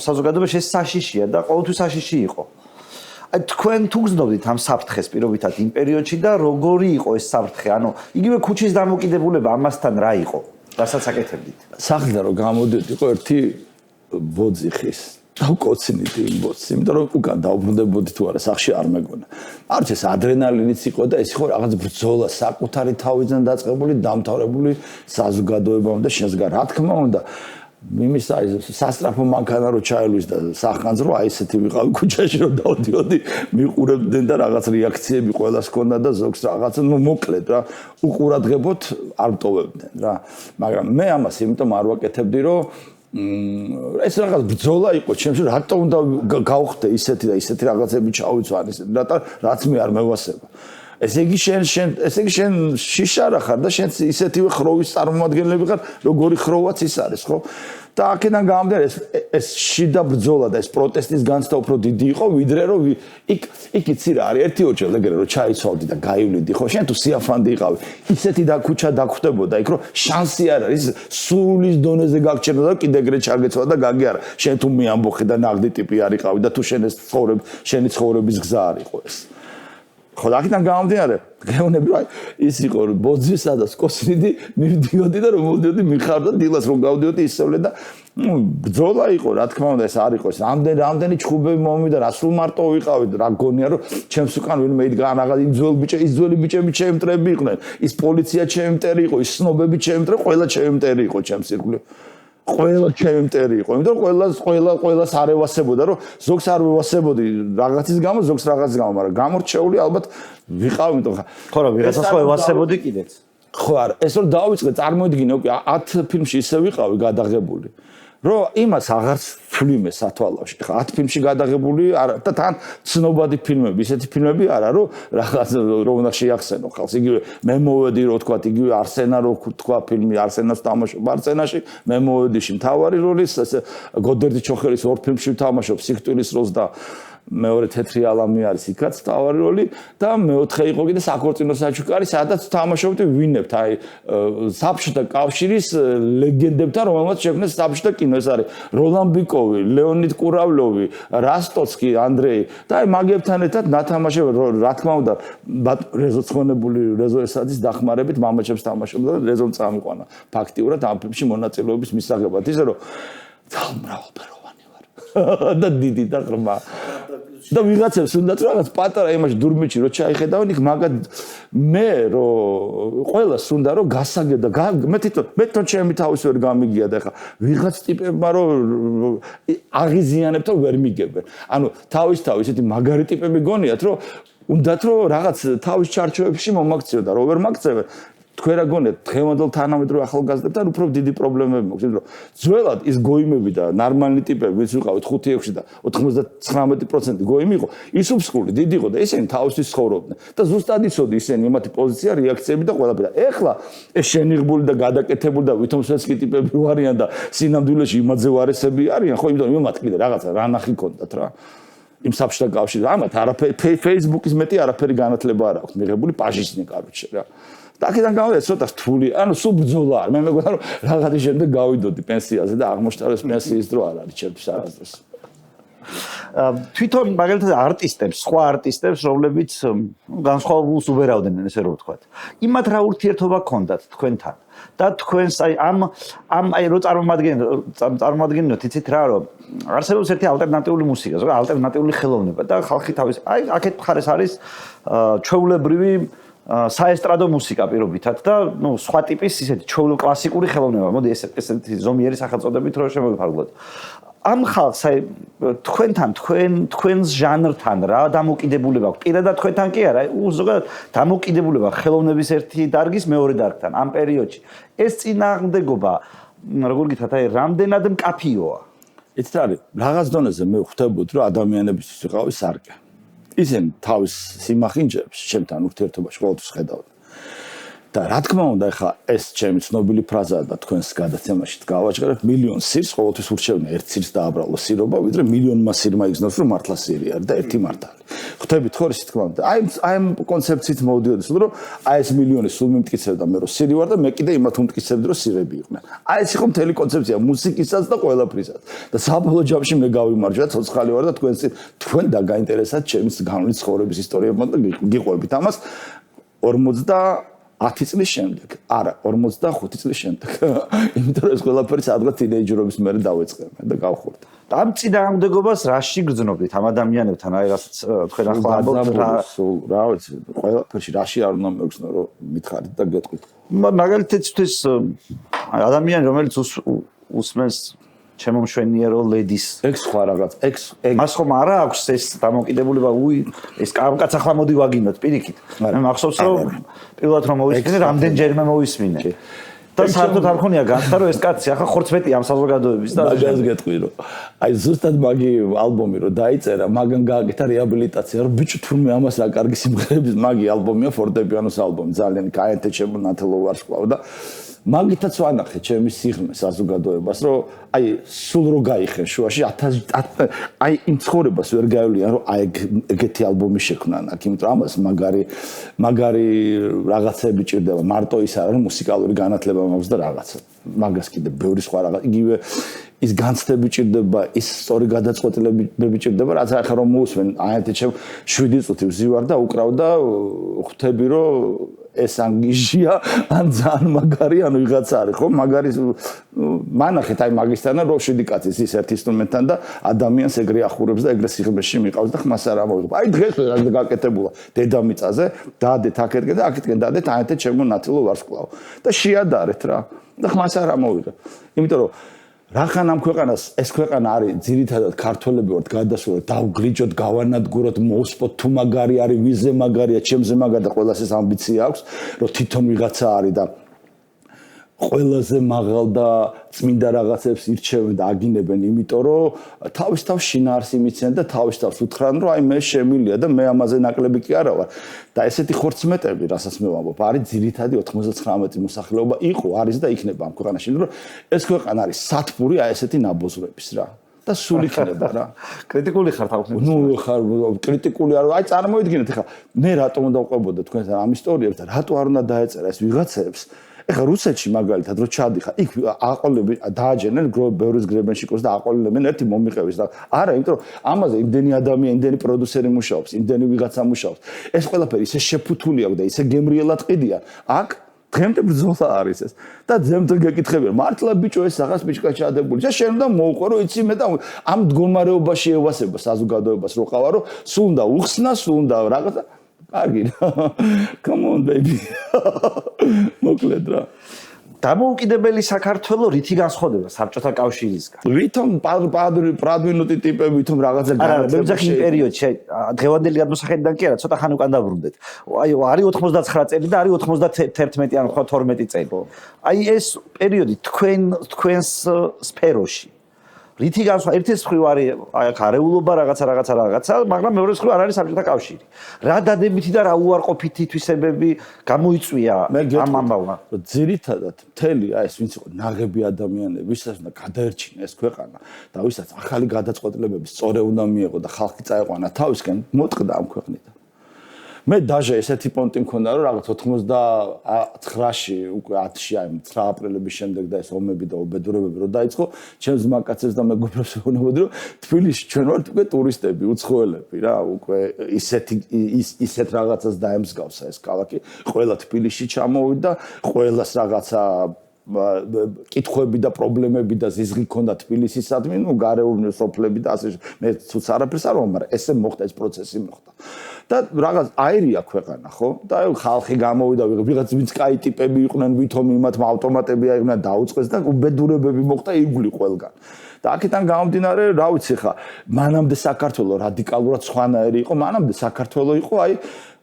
საზოგადოებაში ეს საშიშია და ყოველთვის საშიში იყო. აი თქვენ თუ გზნობდით ამ საფრთხეს პირობითად იმ პერიოდში და როგორი იყო ეს საფრთხე? ანუ იგივე ქუჩის დამოკიდებულება ამასთან რა იყო? რასაც აკეთებდით? სახლიდან რომ გამოდიოდი, იყო ერთი ბოძიხის დავკოცინით იმ ბოძს, იმიტომ რომ უკან დაუბრუნდებოდი თუ არა, სახლში არ მეგონა. არც ეს ადრენალინიც იყო და ეს იყო რაღაც ბრძოლა საკუთარი თავიდან დაწყებული, დამთავრებული საზოგადოებამ და შენს გარ, რა თქმა უნდა, იმის აი სასტრაფო მანქანა რო ჩაელვის და სახანძ რო აი ესეთი ვიყავი ქუჩაში რო დავდიოდი, მიყურებდნენ და რაღაც რეაქციები ყველას ჰქონდა და ზოგს რაღაცა, ნუ მოკლედ რა, უყურადღებოთ არ მტოვებდნენ რა. მაგრამ მე ამას იმიტომ არ ვაკეთებდი, რომ ეს რაღაც ბრძოლა იყო ჩემში, რატო უნდა გავხდე ისეთი და ისეთი რაღაცები ჩავიცვან ისე, რაც მე არ მევასება. ესე იგი შენ შიშარა ხარ და შენ ისეთივე ხროვის წარმომადგენლები ხარ, როგორი ხროვაც ის არის, ხო? და აქედან გამომდინარე ეს შიდა ბრძოლა და ეს პროტესტის განცდა უფრო დიდი იყო, ვიდრე რომ იქ იცი რა არის, ერთი ორჯერ ეგრე რომ ჩაიცვალდი და გაივლიდი, ხო? შენ თუ სიაფანდი იყავი, ისეთი და ქუჩა დაგხვდებოდა იქ, რომ შანსი არ არის, სულის დონეზე გაგჩერდა და კიდე ეგრე ჩაგეცვალა და გაგი არა. შენ თუ მე ამბოხი და ნაღდი ტიპი არ იყავი და თუ შენი ცხოვრების გზა არ იყო ეს. ხო, აქედან გამომდინარე, გეუბნები რომ ის იყო ბოძისა და სკოსინიდი მივდიოდი და რომ მოვდიოდი მიხარ და დილას რომ გავდიოდი ისწავლე და ბრძოლა იყო, რა თქმა უნდა, ეს არ იყო ეს. რამდენი ჩხუბები მომიდა, რა სულ მარტო ვიყავით, რა გონია რომ ჩემს უკან ვინმე იდგა რაღაც ის ძველი ბიჭები ჩემი მტრები იყვნენ, ის პოლიცია ჩემი მტერი იყო, ის სნობები ჩემი მტერი, ყველა ჩემი მტერი იყო ჩემს ირგვლივ. ყველა ჩემი მტერი იყო, იმიტომ რომ ყველას არ ევასებოდა, რომ ზოგს არ ვევასებოდი რაღაცის გამო, ზოგს რაღაცის გამო, მაგრამ გამორჩეული ალბათ ვიყავ, იმიტომ ხო რა, ვიღაცას ხო ევასებოდი კიდეც. ხო არა, ეს რომ დავიწყე, წარმოიდგინე უკვე 10 ფილმში ისე ვიყავი გადაღებული, რომ იმას აღარც ვფლიმე სათვალავში. ხა 10 ფილმში გადაღებული არა და თან ცნობადი ფილმები, ისეთი ფილმები არა, რომ რაღაც რომ უნდა შეახსენო ხალხს. იგივე მე მოვედი, რო თქვა, იგივე არსენა რო თქვა ფილმი, არსენას თამაშობ არსენაში, მე მოვედიში მთავარი როლის, გოდერძი ჩოხერის ორ ფილმში ვთამაშობ, სიკვდილის როლს და მეორე თეთრი ალამი არის იქაც თავარი როლი და მეოთხე იყო კიდე საქორწინო საჩუქარი, სადაც თამაშობთ ვინებთ, აი საბჭოთა კავშირის ლეგენდებთან, რომელმაც შექმნეს საბჭოთა კინო, ეს არის როლან ბიკოვი, ლეონიდ კურავლოვი, რასტოცკი, ანდრეი და აი მაგებთან ერთად ნათამაშე რა თქმა უნდა რეზო ცხონებული რეზო ესაძის დახმარებით მამაჩემს თამაშობდა და რეზომ წამიყვანა ფაქტიურად ამ ფილმში მონაწილეობის მისაღებად, ისე რომ მრავალფეროვანი ვარ და დიდი და ღრმა და ვიღაცებს უნდათ რაღაც პატარა იმაში დურმიჩი რო ჩაიხედავენ იქ მაგად მე რო ყველას უნდა რომ გასაგებ და მე თვითონ ჩემი თავის ვერ გამიგია და ხა ვიღაც ტიპებმა რო აღიზიანებ და ვერ მიგებენ ანუ თავის ისეთი მაგარი ტიპები გონიათ რომ უნდათ რომ რაღაც თავის ჩარჩოებში მომაქციო და რო ვერ მაქცევენ თქვენ რა გონიათ დღევანდელ თანამედროვე ახალგაზრდებთან უფრო დიდი პრობლემები მოხდეს რომ ძველად ის გოიმები და ნორმალური ტიპები ვინც ვიყავით 5-6 და 99% გოიმი იყო ის უბსკული დიდი იყო და ისინი თავისთვის ცხოვრობდნენ და ზუსტად იცოდი ისინი იმათი პოზიცია რეაქციები და ყველაფერი ეხლა ეს შენიღბული და გადაკეთებული და ვითომსვეცკი ტიპები ვარიან და სინამდვილეში იმაძე ვარესები არიან ხო იმიტომ იმათ კიდე რაღაცა რანახი კონდათ რა იმ საბჭოთა კავშირში ამათ არაფერი Facebook-ის მეტი არაფერი განათლება არ აქვს მიღებული პაჟისნი კაროჩე რა და აქედან გავიდე ცოტა რთული, ანუ სულ ბრძოლა არ. მე მეგონა რომ რაღაცის შემდეგ გავიდოდი პენსიაზე და აღმოჩნდა რომ პენსიის დრო არ არის ჩემთვის არასდროს. თვითონ მაგალითად არტისტებს, სხვა არტისტებს, რომლებიც განსხვავებულს უბერავდნენ, ესე რომ ვთქვათ. იმათ რა ურთიერთობა გქონდათ თქვენთან და თქვენს აი ამ აი რო წარმომადგენლოთ იცით რა რომ არსებობს ერთი ალტერნატიული მუსიკა, ზოგადად ალტერნატიული ხელოვნება და ხალხი თავის აი აქეთ მხარეს არის ჩვეულებრივი საესტრადო მუსიკა პირობითად და ნუ სხვა ტიპის ისეთი კლასიკური ხელოვნება. მოდი ესეთი ზომიერი სახელწოდებით რო შემოვიფარგლოთ. ამ ხალხს აი თქვენს ჟანრთან რა დამოკიდებულება აქვს? პირადად თქვენთან კი არა, ზოგადად დამოკიდებულება ხელოვნების ერთი დარგის მეორე დარგთან ამ პერიოდში. ეს წინააღმდეგობა როგორ გითხრათ, აი რამდენად მკაფიოა? იცით არის, რაღაც დონეზე მე ხვდებოდი რომ ადამიანებისთვის ვიყავი სარკე. ისინი თავის სიმახინჯეებს ჩემთან ურთიერთობაში ყოველთვის ხედავდნენ. და რა თქმა უნდა, ეხლა ეს ჩემი ცნობილი ფრაზაა და თქვენს გადაცემაში გავაჭრებ, მილიონ სირს ყოველთვის ურჩევენ ერთ სირს დააბრალო სირობა, ვიდრე მილიონმა სირმა იგრძნოს რომ მართლა სირი არის და ერთი მართალი. ხვდებით ხო ისე თქმა უნდა. აი ამ კონცეფციით მოვიდოდი, რომ აი ეს მილიონი სულ მიმტკიცებდა მე რომ სირი ვარ და მე კიდე იმათ უმტკიცებდი რომ სირები იყვნენ. აი ეს იყო მთელი კონცეფცია მუსიკისაც და ყველაფრისაც. და საბოლოო ჯამში მე გავიმარჯვა, ცოცხალი ვარ და თქვენ დაგაინტერესათ ჩემი განული ცხოვრების ისტორიებმა და გიყვებით ამას 10 წლის შემდეგ, არა 45 წლის შემდეგ. იმიტომ რომ ეს ყველაფერი სადღაც თინეიჯერობის მერე დავეწყე და გავხურდა. და ამ წინააღმდეგობას რაში გრძნობდით ამ ადამიანებთან? აი რაც თქვენ ახლა ამბობთ რა ვიცი, ყველაფერში რაში არ უნდა მეგრძნო რომ მითხარით და გეტყვით. მაგალითად ადამიანი რომელიც უსმენს ჩემომშვენიერო ლედის ეგ სხვა რაღაც მას ხომ არა აქვს ეს დამოკიდებულება ეს კაც ახლა მოდი ვაგინოთ პირიქით მე მახსოვს რომ პირველად რომ მოვისმინე რამდენჯერმე მოვისმინე და საერთოდ არ მქონია განცდა რომ ეს კაცი ახლა ხორცმეტი ამ საზოგადოების და მაგას გეტყვი რომ აი ზუსტად მაგი ალბომი რომ დაიწერა მაგან გააკეთა რეაბილიტაცია რომ ბიჭო თურმე ამას რა კარგი სიმღერების მაგი ალბომია ფორტეპიანოს ალბომი ძალიან კაინტე ჩემონათელო ვარსკვლავ და მაგითაც ვანახე ჩემი სიღრმე საზოგადოებას რომ აი სულ რო გაიხენ შუაში 1000 აი იმ ცხოვრებას ვერ გაივლიან რომ აი ეგეთი ალბომი შექმნან აქ იმიტომ რომ ამას მაგარი რაღაცები ჭირდება მარტო ის არა რომ მუსიკალური განათლება მაქვს და რაღაცა მაგას კიდე ბევრი სხვა რაღაც იგივე ის განცდები ჭირდება ის სწორი გადაწყვეტილებები ჭირდება რაც ახლა რომ მოусვენ აი ეს 7 წუთი ვზივარ და უკრავ და ხვდები რომ ეს ანგიჟია ან ძალიან მაგარი ანუ ვიღაცა არის ხო მაგარი მანახეთ აი მაგისთან რომ შვიდი კაცის ის ერთ ინსტრუმენტთან და ადამიანს ეგრე ახურებს და ეგრე სიღრმეში მიყავს და ხმას არ ამოიღებ აი დღეს რა გაკეთებულა დედამიწაზე დაადეთ აქეთკენ და აქეთკენ დაადეთ აი ეს ჩემო ნათელო ვარსკვლავ და შეადარეთ რა და ხმას არ ამოიღებ იმიტომ რომ რახან ამ ქვეყანას ეს ქვეყანა არის ძირითადად ქართველები ვართ გადასულოთ დავგრიჯოთ გავანადგუროთ მოვსპოთ თუ მაგარი არის ვიზე მაგარია ჩემზე მაგარი და ყველას ეს ამბიცია აქვს რომ თვითონ ვიღაცა არის და ყველაზე მაღალ და წმინდა რაღაცებს ირჩევენ და აგინებენ იმიტომ რომ თავის თავს შინაარსი მიცენ და თავის თავს უთხრან რომ აი მე შემილია და მე ამაზე ნაკლები კი არა ვარ და ესეთი ხორცმეტები რასაც მე ვამბობ არის ძირითადი 99 მოსახლეობა იყო არის და იქნება ამ ქვეყანაში რომ ეს ქვეყანა არის სათბური აი ესეთი ნაბოზრების რა და სულ იქნება რა. კრიტიკული ხარ თავს. ნუ ხარ კრიტიკული არ აი წარმოიდგინეთ ეხლა მე რატომ უნდა ვყვებოდა თქვენ ამ ისტორიებს და რატო არ უნდა დაეწერა ეს ვიღაცებს ეხლა რუსეთში მაგალითად რო ჩადიხარ იქ აყოლები დააჯერნენ ბევრის გრებენშიკოს და აყოლებენ ერთი მომიყევის და არა იმიტომ რომ ამაზე იმდენი ადამიანი იმდენი პროდიუსერი მუშაობს იმდენი ვიღაცა მუშაობს ეს ყველაფერი ისე შეფუთული აქვს და ისე გემრიელად ყიდიან აქ დღემდე ბრძოლა არის ეს და ძემდე გეკითხებიან მართლა ბიჭო ეს რაღაც ბიჭკა ჩადებული და შენ უნდა მოუყო რომ იცი მე და ამ მდგომარეობაში ევასება საზოგადოებას რო ყავა რომ სულ უნდა უხსნა სულ უნდა რაღაცა კარგი come on baby მოკლედ რა დამოუკიდებელი საქართველო რითი განსხვავდება საბჭოთა კავშირისგან? ვითომ პრადვინუტი ტიპები ვითომ რაღაცა არა, მე ვძახი იმ პერიოდში, დღევანდელი გადმოსახედიდან კი არა, ცოტა ხანი უკან დაბრუნდეთ. აი, არის 99 წელი და არის 91 ან 12 წელი. აი ეს პერიოდი თქვენს სფეროში რითი განსხვავდება? ერთი მხრივ არის აი აქ არეულობა რაღაცა, მაგრამ მეორე მხრივ არ არის საბჭოთა კავშირი. რა დადებითი და რა უარყოფითი თვისებები გამოიწვია ამ ამბავმა? ძირითადად მთელი აი ეს ვინც იყო ნაღები ადამიანები, ვისაც უნდა გადაერჩინა ეს ქვეყანა და ვისაც ახალი გადაწყვეტილებები სწორე უნდა მიეღო და ხალხი წაეყვანა თავისკენ, მოტყდა ამ ქვეყნიდან. მე დაჟე ესეთი პონტი მქონდა რომ რაღაც 99-ში უკვე 10-ში აი 9 აპრილების შემდეგ და ეს ომები და უბედურებები რო დაიწყო ჩემს მაკაცებს და მეგობრებს ვეუბნებოდი რომ თბილისში ჩვენ ვართ უკვე ტურისტები უცხოელები რა უკვე ისეთ რაღაცას დაემსგავსა ეს ქალაქი ყველა თბილისში ჩამოვიდა ყველას რაღაცა კითხვები და პრობლემები და ზიზღი ქონდა თბილისისადმი ნუ გარეუბნე სოფლები და ასე მე თუც არაფერს არ ვამბობ მაგრამ ესე მოხდა ეს პროცესი მოხდა და რაღაც აირია ქვეყანა ხო და ხალხი გამოვიდა ვიღაც ვინც კაი ტიპები იყვნენ ვითომ იმათმა ავტომატები აიღნა დაუწყეს და უბედურებები მოხდა იგული ყველგან და აქედან გამომდინარე რა ვიცი ხა მანამდე საქართველოს რადიკალურად სხვანაირი იყო მანამდე საქართველოს იყო აი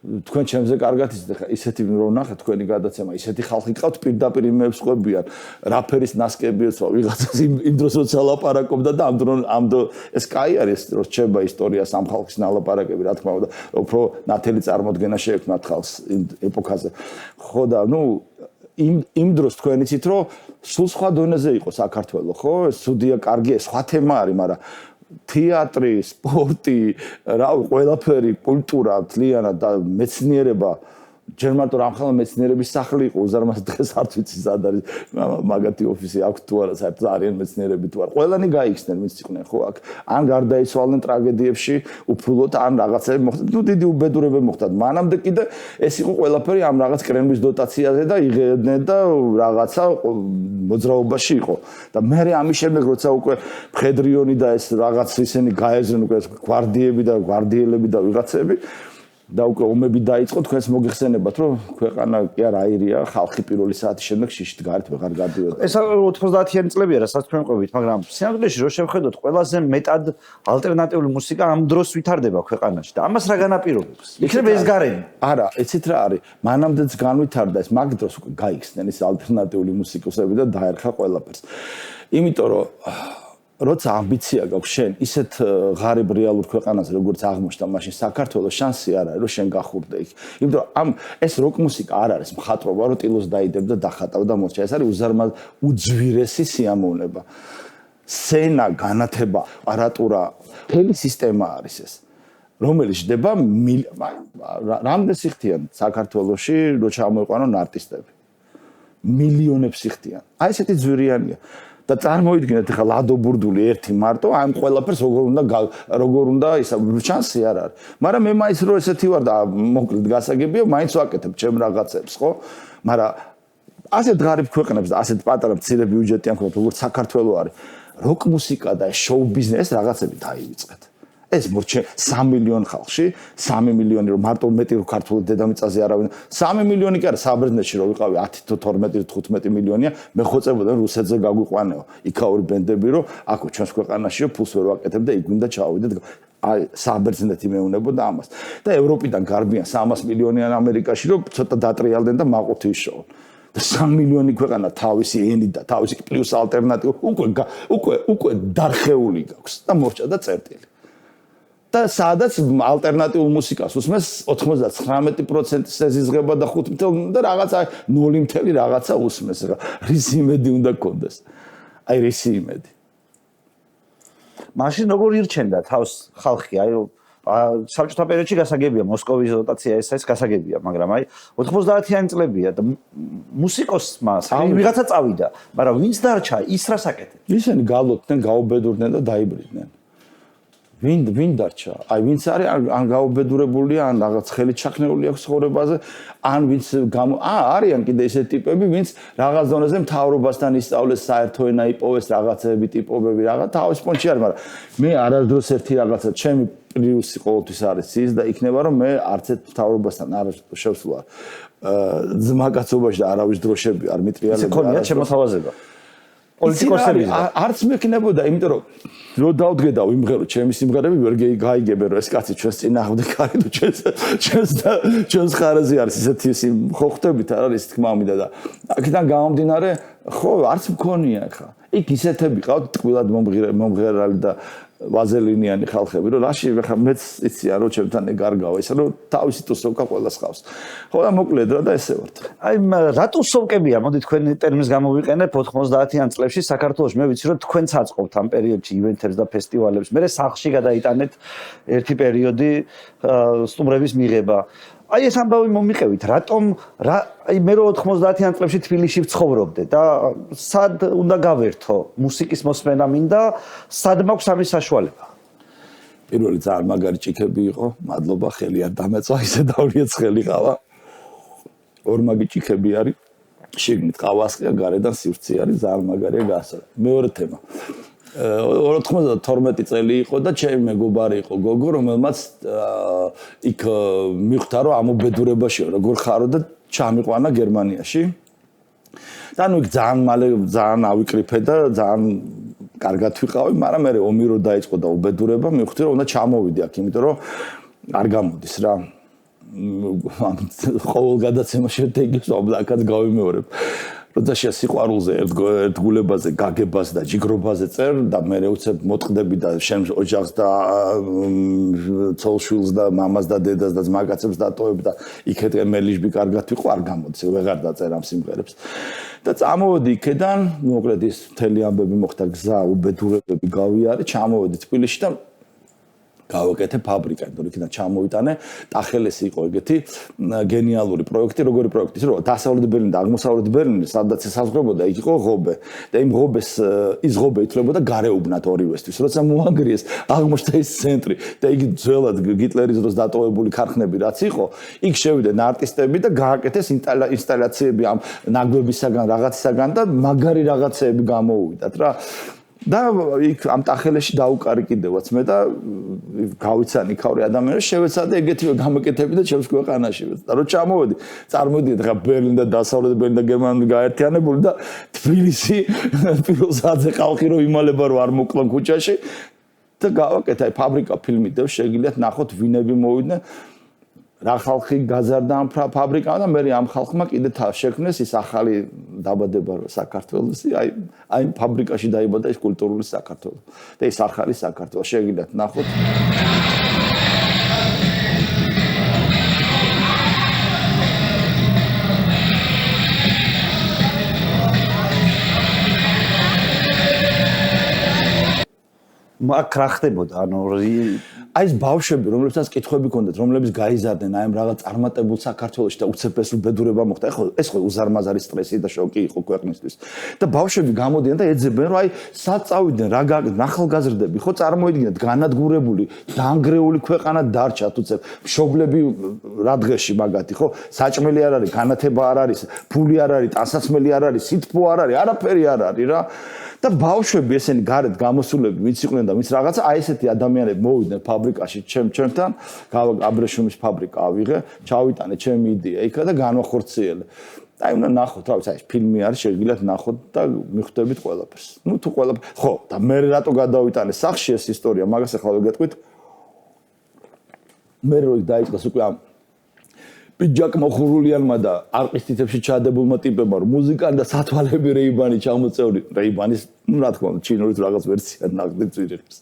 თქვენ ჩემზე კარგად იცით ხა ისეთი რომ ნახეთ თქვენი გადაცემა ისეთი ხალხი ყავთ პირდაპირ იმებს ყვებიან რაფერის ნასკებიებს ვიღაცას იმ დროს როცა ლაპარაკობდა და ამ ეს კაი არის რომ რჩება ისტორიას ამ ხალხის ნალაპარაკები რა თქმა უნდა უფრო ნათელი წარმოდგენა შეექმნათ ხალხს ეპოქაზე ხო და ნუ იმ დროს თქვენ იცით რომ სულ სხვა დონეზე იყო საქართველოს ხო სუდია კარგი სხვა თემა არის მაგრამ თეატრი, სპორტი, რა ყველაფერი, კულტურა, თლიანად და მეცნიერება ჯერ მარტო რამხელა მეცნიერების სახლი იყო უზარმაზ დღეს არც ვიცი სად არის მაგათი ოფისი აქვს თუ არა საერთოდ არიან მეცნიერები თუ არა ყველანი გაიხსნენ ვინც იყვნენ ხო აქ ან გარდაიცვალნენ ტრაგედიებში უფულოდ ან რაღაცები მოხდა ნუ დიდი უბედურებები მოხდა მანამდე კიდე ეს იყო ყველაფერი ამ რაღაც კრემლის დოტაციაზე და იღებდნენ და რაღაცა მოძრაობაში იყო და მე ამის შემდეგ როცა უკვე მხედრიონი და ეს რაღაც ისინი გაეზრნენ უკვე გვარდიები და გვარდიელები და ვიღაცები და უკვე ომები დაიწყო თქვენს მოგიხსენებათ რომ ქვეყანა კი არა აირია ხალხი პირველი საათის შემდეგ შიშით გარეთ ვეღარ გადიოდა ეს 90-იანი წლებია რასაც თქვენ ყვებით მაგრამ სინამდვილეში რო შევხედოთ ყველაზე მეტად ალტერნატიული მუსიკა ამ დროს ვითარდება ქვეყანაში და ამას რა განაპირობებს იქნება ეს გარემო არა იცით რა არის მანამდეც განვითარდა ეს მაგ დროს უკვე გაიხსნენ ეს ალტერნატიული მუსიკოსები და დაერხა ყველაფერს იმიტომ რომ როცა ამბიცია გაქვს შენ ისეთ ღარიბ რეალურ ქვეყანაზე როგორც აღმოჩნდა მაშინ საქართველოს შანსი არ არის რომ შენ გახურდე იქ იმიტომ რომ ამ ეს როკ მუსიკა არ არის მხატვრობა რომ ტილოს დაიდებდა დახატავდა მოჩა ეს არის უზარმაზ უძვირესი სიამოვნება სცენა განათება აპარატურა მთელი სისტემა არის ეს რომელიც ჯდება რამდენს იხდიან საქართველოში რო ჩამოიყვანონ არტისტები მილიონებს იხდიან აი ესეთი ძვირიანია და წარმოიდგინეთ ახლა ლადო ბურდული ერთი მარტო ამ ყველაფერს როგორ უნდა ისა შანსი არ არის მაგრამ მე მაინც რო ესეთი ვარ და მოკლედ გასაგებია მაინც ვაკეთებ ჩემ რაღაცებს ხო მაგრამ ასეთ ღარიბ ქვეყნებს და ასეთ პატარა მცირე ბიუჯეტი ამ ქვეყნებს როგორც საქართველოს არის როკ მუსიკა და შოუ ბიზნესი რაღაცები დაივიწყეთ ეს მორჩე 3 მილიონი ხალხში 3 მილიონი რომ მარტო მეტი რო ქართულ დედამიწაზე არავინ 3 მილიონი კი არა საბერძნეთში რო ვიყავი 10 თუ 12 15 მილიონია მე ხოწებოდა რუსეთზე გაგვიყვანეო იქაური ბენდები რომ აქ ჩვენს ქვეყანაშიო ფულს ვერ ვაკეთებ და იქ უნდა ჩავიდეთ აი საბერძნეთი მეუნებოდა ამას და ევროპიდან გარბიან 300 მილიონიან ამერიკაში რომ ცოტა დატრიალდნენ და მაყუთი იშოვონ და 3 მილიონი ქვეყანა თავისი ენით და თავისი პლუს ალტერნატივა უკვე დარხეული გაქვს და მორჩა და წერტილი და სადაც ალტერნატიულ მუსიკას უსმენს 99% სეზიზღება და 5 და რაღაცა 0 რაღაცა უსმენს რა რის იმედი უნდა გქონდეს აი რის იმედი მაშინ როგორ ირჩენდა თავს ხალხი? აი საბჭოთა პერიოდში გასაგებია მოსკოვის როტაცია ეს გასაგებია, მაგრამ აი 90-იანი წლებია და მუსიკოსმა ვიღაცა წავიდა, მაგრამ ვინც დარჩა, ის რას აკეთებს? ისინი გალოდნენ, გაუბედურდნენ და დაიბრიდნენ. ვინ დარჩა? აი ვინც არის ან გაუბედურებულია, ან რაღაც ხელით ჩახნეული აქვს ცხოვრებაზე, ან ვინც არიან კიდე ესეთი ტიპები, ვინც რაღაც დონეზე მთავრობასთან ისწავლეს საერთო ენა იპოვეს რაღაცები, ტიპობები, რაღაც თავის პონჩი არის, მაგრამ მე არასდროს ერთი რაღაცა ჩემი პრიუსი ყოველთვის არის ის და იქნება რომ მე არც ერთ მთავრობასთან არ შევსვლა ძმაკაცობაში და არავის დროშები არ მიტრიალებ. ეს ქონია შემოთავაზება. პოლიტიკოსები არც მექნებოდა, იმიტომ რომ რო დავდგედა ვიმღერო ჩემი სიმღერები ვერ გაიგებენ რომ ეს კაცი ჩვენს წინააღმდეგ არის და ჩვენს ხარაზე არის ისეთი ხო ხვდებით არ არის თქმა მინდა და აქედან გამომდინარე ხო არც მქონია ხა იქ ისეთები ყავთ ტყვილად მომღერალი და ვაზელინიანი ხალხები რომ რაში ხა მეც იციან რომ ჩემთან ეგარგავა ისე რომ თავისი ტუსოვკა ყველას ხავს ხო და მოკლედ რა და ესე ვართ აი რა ტუსოვკებია მოდი თქვენი ტერმინს გამოვიყენებ 90-იან წლებში საქართველოში მე ვიცი რომ თქვენც აწყობთ ამ პერიოდში ივენთებს და ფესტივალებს მე სახლში გადაიტანეთ ერთი პერიოდი სტუმრების მიღება აი ეს ამბავი მომიყევით რატომ აი მე რო 90-იან წლებში თბილისში ვცხოვრობდე და სად უნდა გავერთო მუსიკის მოსმენა მინდა სად მაქვს ამის საშუალება პირველი ძალიან მაგარი ჭიქები იყო მადლობა ხელი არ დამეწვა ისე დავლიეც ხელი ყავა ორმაგი ჭიქები არის შიგნით ყავასყია გარედან სივრცე არის ძალიან მაგარია გასა მეორე თემა 92 წელი იყო და ჩემი მეგობარი იყო გოგო რომელმაც იქ მიხვდა რომ ამობედურებაშია როგორ ხარო და ჩამიყვანა გერმანიაში და ნუ იქ ძალიან მალე ძალიან ავიკრიფე და ძალიან კარგად ვიყავი მაგრამ მე ომი რო დაიწყო და უბედურება მივხვდი რომ უნდა ჩამოვიდე აქ იმიტომ რომ არ გამოდის რა ყოველ გადაცემაში შედეგებს ობლაკად გავიმეორებ როდესაც სიყვარულზე ერთგულებაზე გაგებას და ჯიგრობაზე წერ და მე უცებ მოტყდები და შენ ოჯახს და ცოლშვილს და მამას და დედას და ძმაკაცებს დატოვებ და იქეთკენ მელიჟბი კარგად ვიყო არ გამოდის ვეღარ დაწერ ამ სიმღერებს და წამოვედი იქედან მოკლედ ის მთელი ამბები მოხდა გზა უბედურებები გავიარე ჩამოვედი თბილისში და გავაკეთე ფაბრიკა, იმიტომ რომ იქიდან ჩამოვიტანე, ტახელესი იყო ეგეთი გენიალური პროექტი, როგორი პროექტი, ის რომ დასავლეთ ბერლინი და აღმოსავლეთ ბერლინი, სადაც ესაზღვრებოდა, იქ იყო ღობე. და იმ ღობეს ის ღობე ითვლებოდა გარეუბნად ორივესთვის. როცა მოანგრიეს, აღმოჩნდა ის ცენტრი და იქ ძველად გიტლერის დროს დატოვებული ქარხნები რაც იყო, იქ შევიდნენ არტისტები და გააკეთეს ინსტალაციები ამ ნაგვებისაგან, რაღაცისაგან და მაგარი რაღაცეები გამოუვიდათ რა. და იქ ამ ტახელეში დაუკარი კიდევაც მე და გავიცანი ქავრი ადამიანებს შევეცადე ეგეთივე გამოკეთები და ჩემს ქვეყანაში და რო ჩამოვედი წარმოდიეთ ხა ბერლინ და დასავლეთ ბერლინ და გერმანია გაერთიანებული და თბილისი პირველსაძე ხალხი რო იმალება რომ არ მოკლან ქუჩაში და გავაკეთე აი ფაბრიკა ფილმით და შეგიძლიათ ნახოთ ვინები მოვიდნენ რა ხალხი გაზარდა ამ ფაბრიკამ და მე ამ ხალხმა კიდე შექმნეს ის ახალი დაბადება საქართველოსი აი ფაბრიკაში დაიბადა ის კულტურული საქართველო და ის ახალი საქართველო შეგიძლიათ ნახოთ აქ რა ხდებოდა ანუ აი ეს ბავშვები რომლებსაც კითხვები ჰქონდათ რომლებიც გაიზარდნენ აი ამ რაღაც წარმატებულ საქართველოში და უცებ ეს უბედურება მოხდა ეს ხო უზარმაზარი სტრესი და შოკი იყო ქვეყნისთვის და ბავშვები გამოდიან და ეძებენ რომ აი სად წავიდნენ რა ახალგაზრდები ხო წარმოიდგინეთ განადგურებული დაანგრეული ქვეყანა დარჩათ უცებ მშობლები რა დღეში მაგათი ხო საჭმელი არ არის განათება არ არის ფული არ არის ტანსაცმელი არ არის სითბო არ არის არაფერი არ არის რა და ბავშვები ესენი გარეთ გამოსულები ვინც იყვნენ და ვინც რაღაცა აი ესეთი ადამიანები მოვიდნენ ფაბრიკაში ჩემთან აბრეშუმის ფაბრიკა ავიღე ჩავიტანე ჩემი იდეა იქა და განვახორციელე აი უნდა ნახოთ რა ვიცი ეს ფილმი არის შეგიძლიათ ნახოთ და მიხვდებით ყველაფერს ნუ თუ ყველაფერი ხო და მე რატო გადავიტანე სახში ეს ისტორია მაგას ახლა ვიგეთყვით მე რო დაიწყეს უკვე ამ პიჯაკ მოხურულიანმა და არყისტიცებში ჩადებულმა ტიპებმა რომ მუსიკანი და სათვალები რეიბანი ჩამოწეული რეიბანის ნუ რა თქმა უნდა ჩინურით რაღაც ვერსია ნახდით ძირებს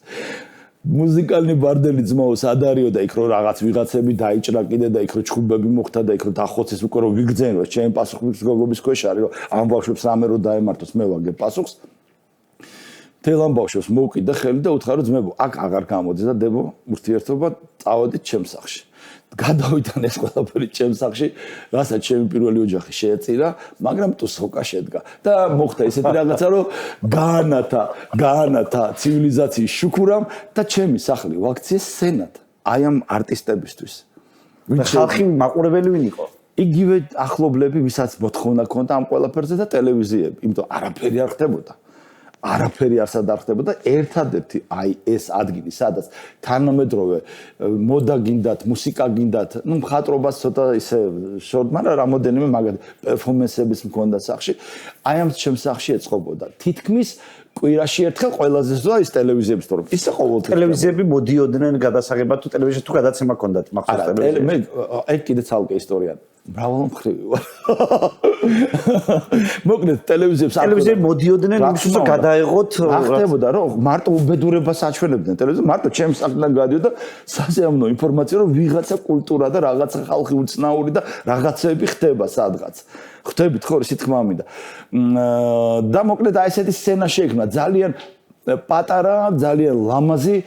მუსიკალნი ბარდელი ძმაო სად არისო და იქ რო რაღაც ვიღაცები დაიჭრა კიდე და იქ რო ჩხუბები მოხდა და იქ რო დახოცეს უკვე რო ვიგრძენო ჩემი პასუხისმგებლობის ქვეშ არის რომ ამ ბავშვებს რამე რო დაემართოს მე ვაგებ პასუხს თელამ ბავშვს მოვკიდა ხელი და უთხრა რომ ძმებო აქ აღარ გამოდის და დებო ურთიერთობა წავედით ჩემს სახლში. გადავიდან ეს ყველაფერი ჩემს სახლში, რასაც ჩემი პირველი ოჯახი შეეწირა, მაგრამ თუ სოკა შედგა და მოხდა ესეთი რაღაცა რომ გაანათა ცივილიზაციის შუქურამ და ჩემი სახლი ვაქციეს სენად. აი ამ არტისტებისთვის. ხალხი მაყურებელი ვინ იყო? იგივე ახლობლები, ვისაც მოთხოვნა ქონდა ამ ყველაფერზე და ტელევიზიები, იმიტომ არაფერი არ ხდებოდა. არაფერი არსად არ ხდებოდა. ერთადერთი აი ეს ადგილი, სადაც თანამედროვე მოდა გინდათ, მუსიკა გინდათ, ну მხატვრობას ცოტა ისე შორდ, მაგრამ რამოდენიმე მაგალითად პერფორმენსების მქონდა სახში. აი ამ ჩემს სახში ეწყობოდა. თითქმის კვირაში ერთხელ ყველაზე ზუსტად ის ტელევიზიების თორემ ისე ყოველთვის ტელევიზიები მოდიოდნენ გადასაღებად თუ ტელევიზია თუ გადაცემა ჰქონდათ მახსოვს ტელევიზია. მე ეგ კიდე ცალკე ისტორია. მრავალმხრივი ვარ. მოკლედ ტელევიზიები მოდიოდნენ იმისთვის რომ გადაეღოთ ხდებოდა რომ მარტო უბედურებას აჩვენებდნენ ტელევიზია მარტო ჩემს სახლიდან გადიოდა სასიამოვნო ინფორმაცია რომ ვიღაცა კულტურა და რაღაცა ხალხი უცნაური და რაღაცები ხდება სადღაც. ხვდებით ხო ისე თქმა მინდა. და მოკლედ აი ესეთი სცენა შეიქმნა ძალიან პატარა, ძალიან ლამაზი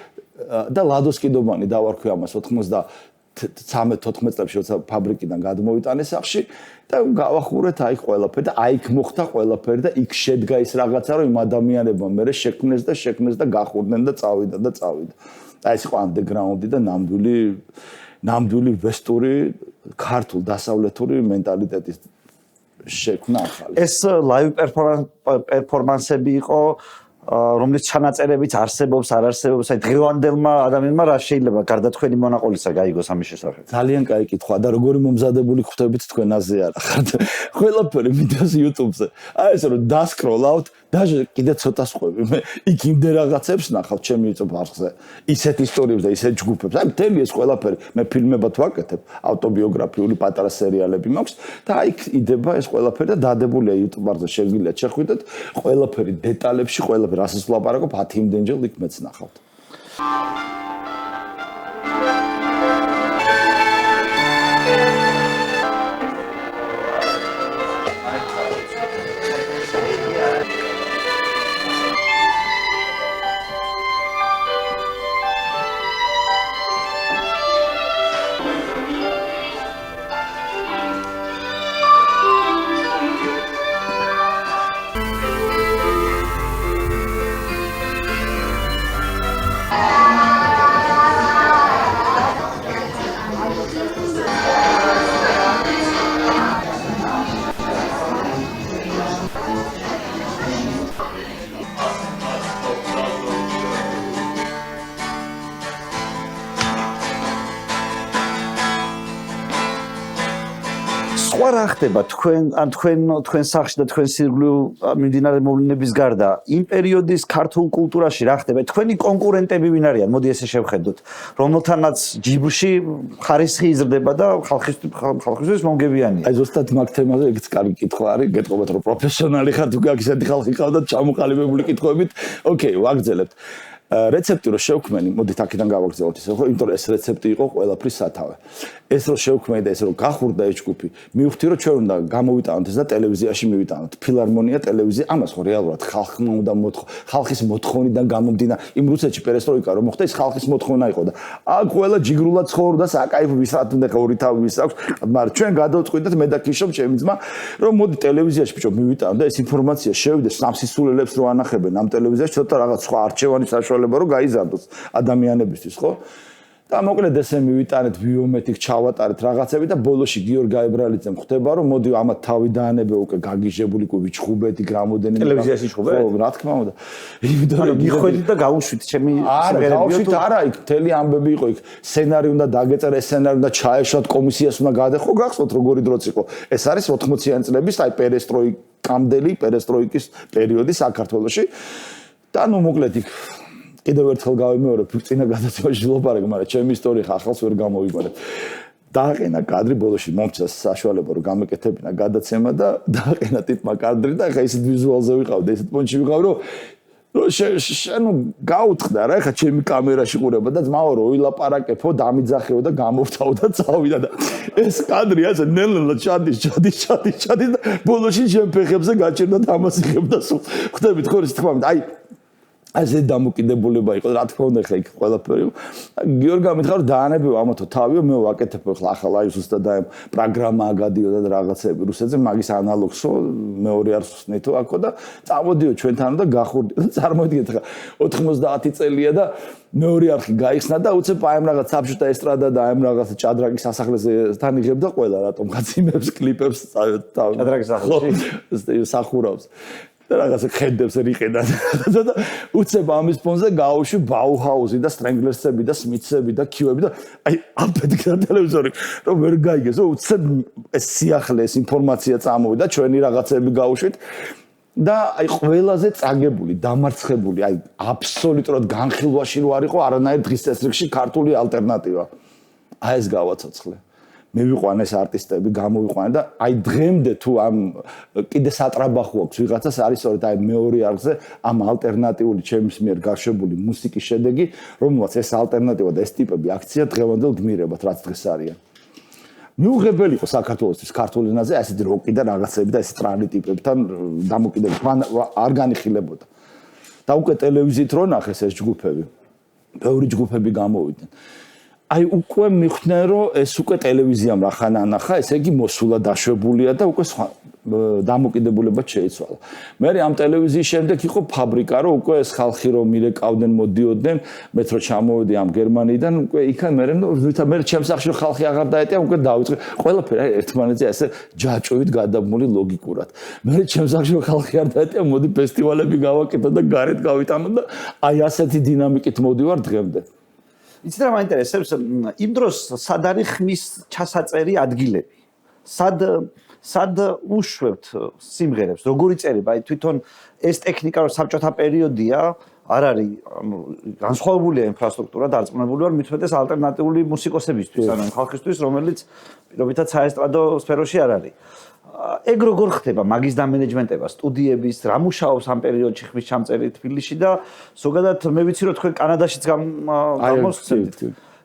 და ლადოსკიდობანი დავარქვი ამას 93-14 წლებში როცა ფაბრიკიდან გადმოვიტანეს სახში და გავახურეთ აი ყველაფერი და აი იქ მოხდა ყველაფერი და იქ შედგა ის რაღაცა რომ იმ ადამიანებმა მე შექმნეს და გახურდნენ და წავიდა. აი ეს იყო ანდერგრაუნდი და ნამდვილი ვესტური ქართულ დასავლეთური მენტალიტეტის შექმნა ახალი. ეს ლაივ პერფორმანსები იყო რომლის ჩანაწერებიც არსებობს, არ არსებობს, აი დღევანდელმა ადამიანმა რა შეიძლება გარდა თქვენი მონაყოლისა გაიგოს ამის შესახებ. ძალიან კაი კითხვა და როგორი მომზადებული ხვდებით თქვენ აზე არა ხართ. ყველაფერი მიდას YouTube-ზე. აი ეს რომ დასკროლავთ, даже კიდე ცოტა სხვები. მე იქ იმდე რაღაცებს ნახავ ჩემი YouTube არხზე. ისეთ ისტორიებს და ისეთ ჯგუფებს. აი მთელი ეს ყველაფერი მე ფილმებად ვაკეთებ, ავტობიოგრაფიული პატარა სერიალები მაქვს და აი იდება ეს ყველაფერი და დადებულია YouTube არხზე შეგიძლიათ შეხვიდეთ ყველაფერი დეტალებში, ყველაფერი რასაც ვლაპარაკობ 10 იმდენჯერ იქ მეც ნახავთ. სხვა რა ხდება თქვენ სახლში და თქვენ სირგლივ მიმდინარე მოვლენების გარდა იმ პერიოდის ქართულ კულტურაში რა ხდება თქვენი კონკურენტები ვინ არიან მოდი ესე შევხედოთ რომელთანაც ჯიბუში ხარისხი იზრდება და ხალხისთვის მომგებიანია აი ზუსტად მაგ თემაზე ეგეც კარგი კითხვა არის გეტყობათ რომ პროფესიონალი ხართ უკვე აქ ისეთი ხალხი ყავდათ ჩამოყალიბებული კითხვებით ოკეი ვაგრძელებთ რეცეპტი რო შევქმენი, მოდით აქედან გავაგრძელოთ ისე, ხო, იმიტომ რომ ეს რეცეპტი იყო ყველაფრის სათავე. ეს რო შევქმენი და ეს რო გახურდა ეს ჯგუფი, მივხვდი რომ ჩვენ უნდა გამოვიტანოთ ეს და ტელევიზიაში მივიტანოთ. ფილარმონია, ტელევიზია, ამას ხო რეალურად ხალხმა უნდა ხალხის მოთხოვნიდან გამომდინა. იმ რუსეთში პერესტროიკა რომ მოხდა, ეს ხალხის მოთხოვნა იყო და აქ ყველა ჯიგრულად ცხოვრობდა, საკაიფო ვისაც უნდა ორი თავი ვის აქვს, მაგრამ ჩვენ გადავწყვიტეთ მე და ქიშომ ჩემი ძმა, რომ მოდი ტელევიზიაში ბიჭო მივიტანოთ და ეს ინფორმაცია შევიდეს სამსისულელებს რო ანახებენ ამ ტელევიზიაში, ცოტა რაღაც სხვა არჩევანი საშუალება რომ გაიზარდოს ადამიანებისთვის, ხო? და მოკლედ ესე მივიტანეთ ბიომეტიკ ჩავატარეთ რაღაცები და ბოლოში გიორგი აებრალიძემ ხვდება რომ მოდი ამათ თავი დაანებე უკვე გაგიჟებული უკვე ვიჩხუბეთი გრამოდენი ტელევიზიაში ჩხუბეთ? ხო, რა თქმა უნდა. იმიტომ რომ მიხვედით და გავუშვით ჩემი სიმღერები არა იქ მთელი ამბები იყო იქ სცენარი უნდა დაგეწერა სცენარი უნდა ჩაეშოთ კომისიას უნდა გადახო გახსოვთ როგორი დროც იყო ეს არის 80-იანი წლების აი პერესტროიკის პერიოდი საქართველოში და ნუ მოკლედ იქ კიდევ ერთხელ გავიმეორებ წინა გადაცემაში ვლაპარაკ, მაგრამ ჩემი ისტორია ახალს ვერ გამოვიგვარებ. დააყენა კადრი ბოლოში მომწა საშუალება რომ გამეკეთებინა გადაცემა და დააყენა ტიპმა კადრი და ხა ისეთ ვიზუალზე ვიყავდი, ესეთ პონჩი ვიყავ რომ შენუ გაუთხდა რა ხა ჩემი კამერაში ყურება და ძმაო რო ვილაპარაკებო დამიძახეო და გამოვთავ და წავიდა და ეს კადრი ასე ნელ-ნელა ჩადის და ბოლოში ჩემ ფეხებზე გაჩერდა და ამას იღებდა სულ. ხვდებით ხო ის თქმა მინდა აი ასე დამოკიდებულება იყო, რა თქმა უნდა, ხა იქ ყველაფერი. გიორგი მითხარ რომ დაანებიო ამათო თავიო, მე ვაკეთებ ახლა აი ზუსტად აი პროგრამა გადიოდა და რაღაცები რუსეთზე, მაგის ანალოგსო მეორე არს ვსნითო აქო და წამოდიო ჩვენთან და გახურდიო. წარმოვიდგინეთ ხა 90 წელია და მეორე არხი გაიხსნა და უცებ აი ამ რაღაც საბჭოთა ესტრადა და აი ამ რაღაც ჭადრაკის სასახლეზე თან იღებდა ყველა რატომ გაციმებს კლიპებს ჭადრაკის სახლში სახურავს. რაღაცა ხედებს რიყედა და უცებ ამის ფონზე გაუში ბაუჰაუსი და სტრენგლერსები და სმიცები და კიუები და აი აფეთქა ტელევიზორი რომ ვერ გაიგეს უცებ ეს სიახლე ეს ინფორმაცია წამოვიდა ჩვენი რაღაცები გაუშვით და აი ყველაზე წაგებული დამარცხებული აი აბსოლუტურად განხილვაში რო არისო არანაირ დღის წესრიგში ქართული ალტერნატივა აი ეს გავაცოცხლე მე ვიყვან ეს არტისტები გამოვიყვანე და აი დღემდე თუ ამ კიდე სატრაბახო აქვს ვიღაცას არის სწორედ აი მეორე არხზე ამ ალტერნატიული ჩემს მიერ გაშვებული მუსიკის შედეგი რომელსაც ეს ალტერნატივა და ეს ტიპები აქცია დღევანდელ გმირებად რაც დღეს არიან მიუღებელი იყო საქართველოსთვის ქართულ ენაზე ასეთი როკი და რაღაცები და ეს სტრანი ტიპებთან დამოკიდებული არ განიხილებოდა და უკვე ტელევიზიით რო ნახეს ეს ჯგუფები ბევრი ჯგუფები გამოვიდნენ აი უკვე მიხვდნენ რომ ეს უკვე ტელევიზიამ რახან ანახა, ესე იგი მოსულა დაშვებულია და უკვე სხვა დამოკიდებულებად შეიცვალა. მე ამ ტელევიზიის შემდეგ იყო ფაბრიკა, რომ უკვე ეს ხალხი რომ მირეკავდნენ, მოდიოდნენ, მეც რო ჩამოვედი ამ გერმანიიდან, უკვე იქან მე ჩემს სახში ხალხი აღარ დაეტია, უკვე დავიწყე ყველაფერი ერთმანეთზე ესე ჯაჭვით გადაბმული ლოგიკურად. მე ჩემს სახში ხალხი არ დაეტია, მოდი ფესტივალები გავაკეთო და გარეთ გავიტანო და აი ასეთი დინამიკით მოდივარ დღემდე. იცით რა მაინტერესებს იმ დროს სად არის ხმის ჩასაწერი ადგილები სად უშვებთ სიმღერებს როგორი წერება აი თვითონ ეს ტექნიკა რომ საბჭოთა პერიოდია არ არის განსხვავებულია ინფრასტრუქტურა დარწმუნებული ვარ მithmetes ალტერნატიული მუსიკოსებისთვის ანუ ხალხისთვის რომელიც პირობითად საესტრადო სფეროში არ არის ეგ როგორ ხდება მაგის დამენეჯმენტება სტუდიების რა მუშაობს ამ პერიოდში ხმის ჩამწერი თბილისში და ზოგადად მე ვიცი რომ თქვენ კანადაშიც გამოსცემთ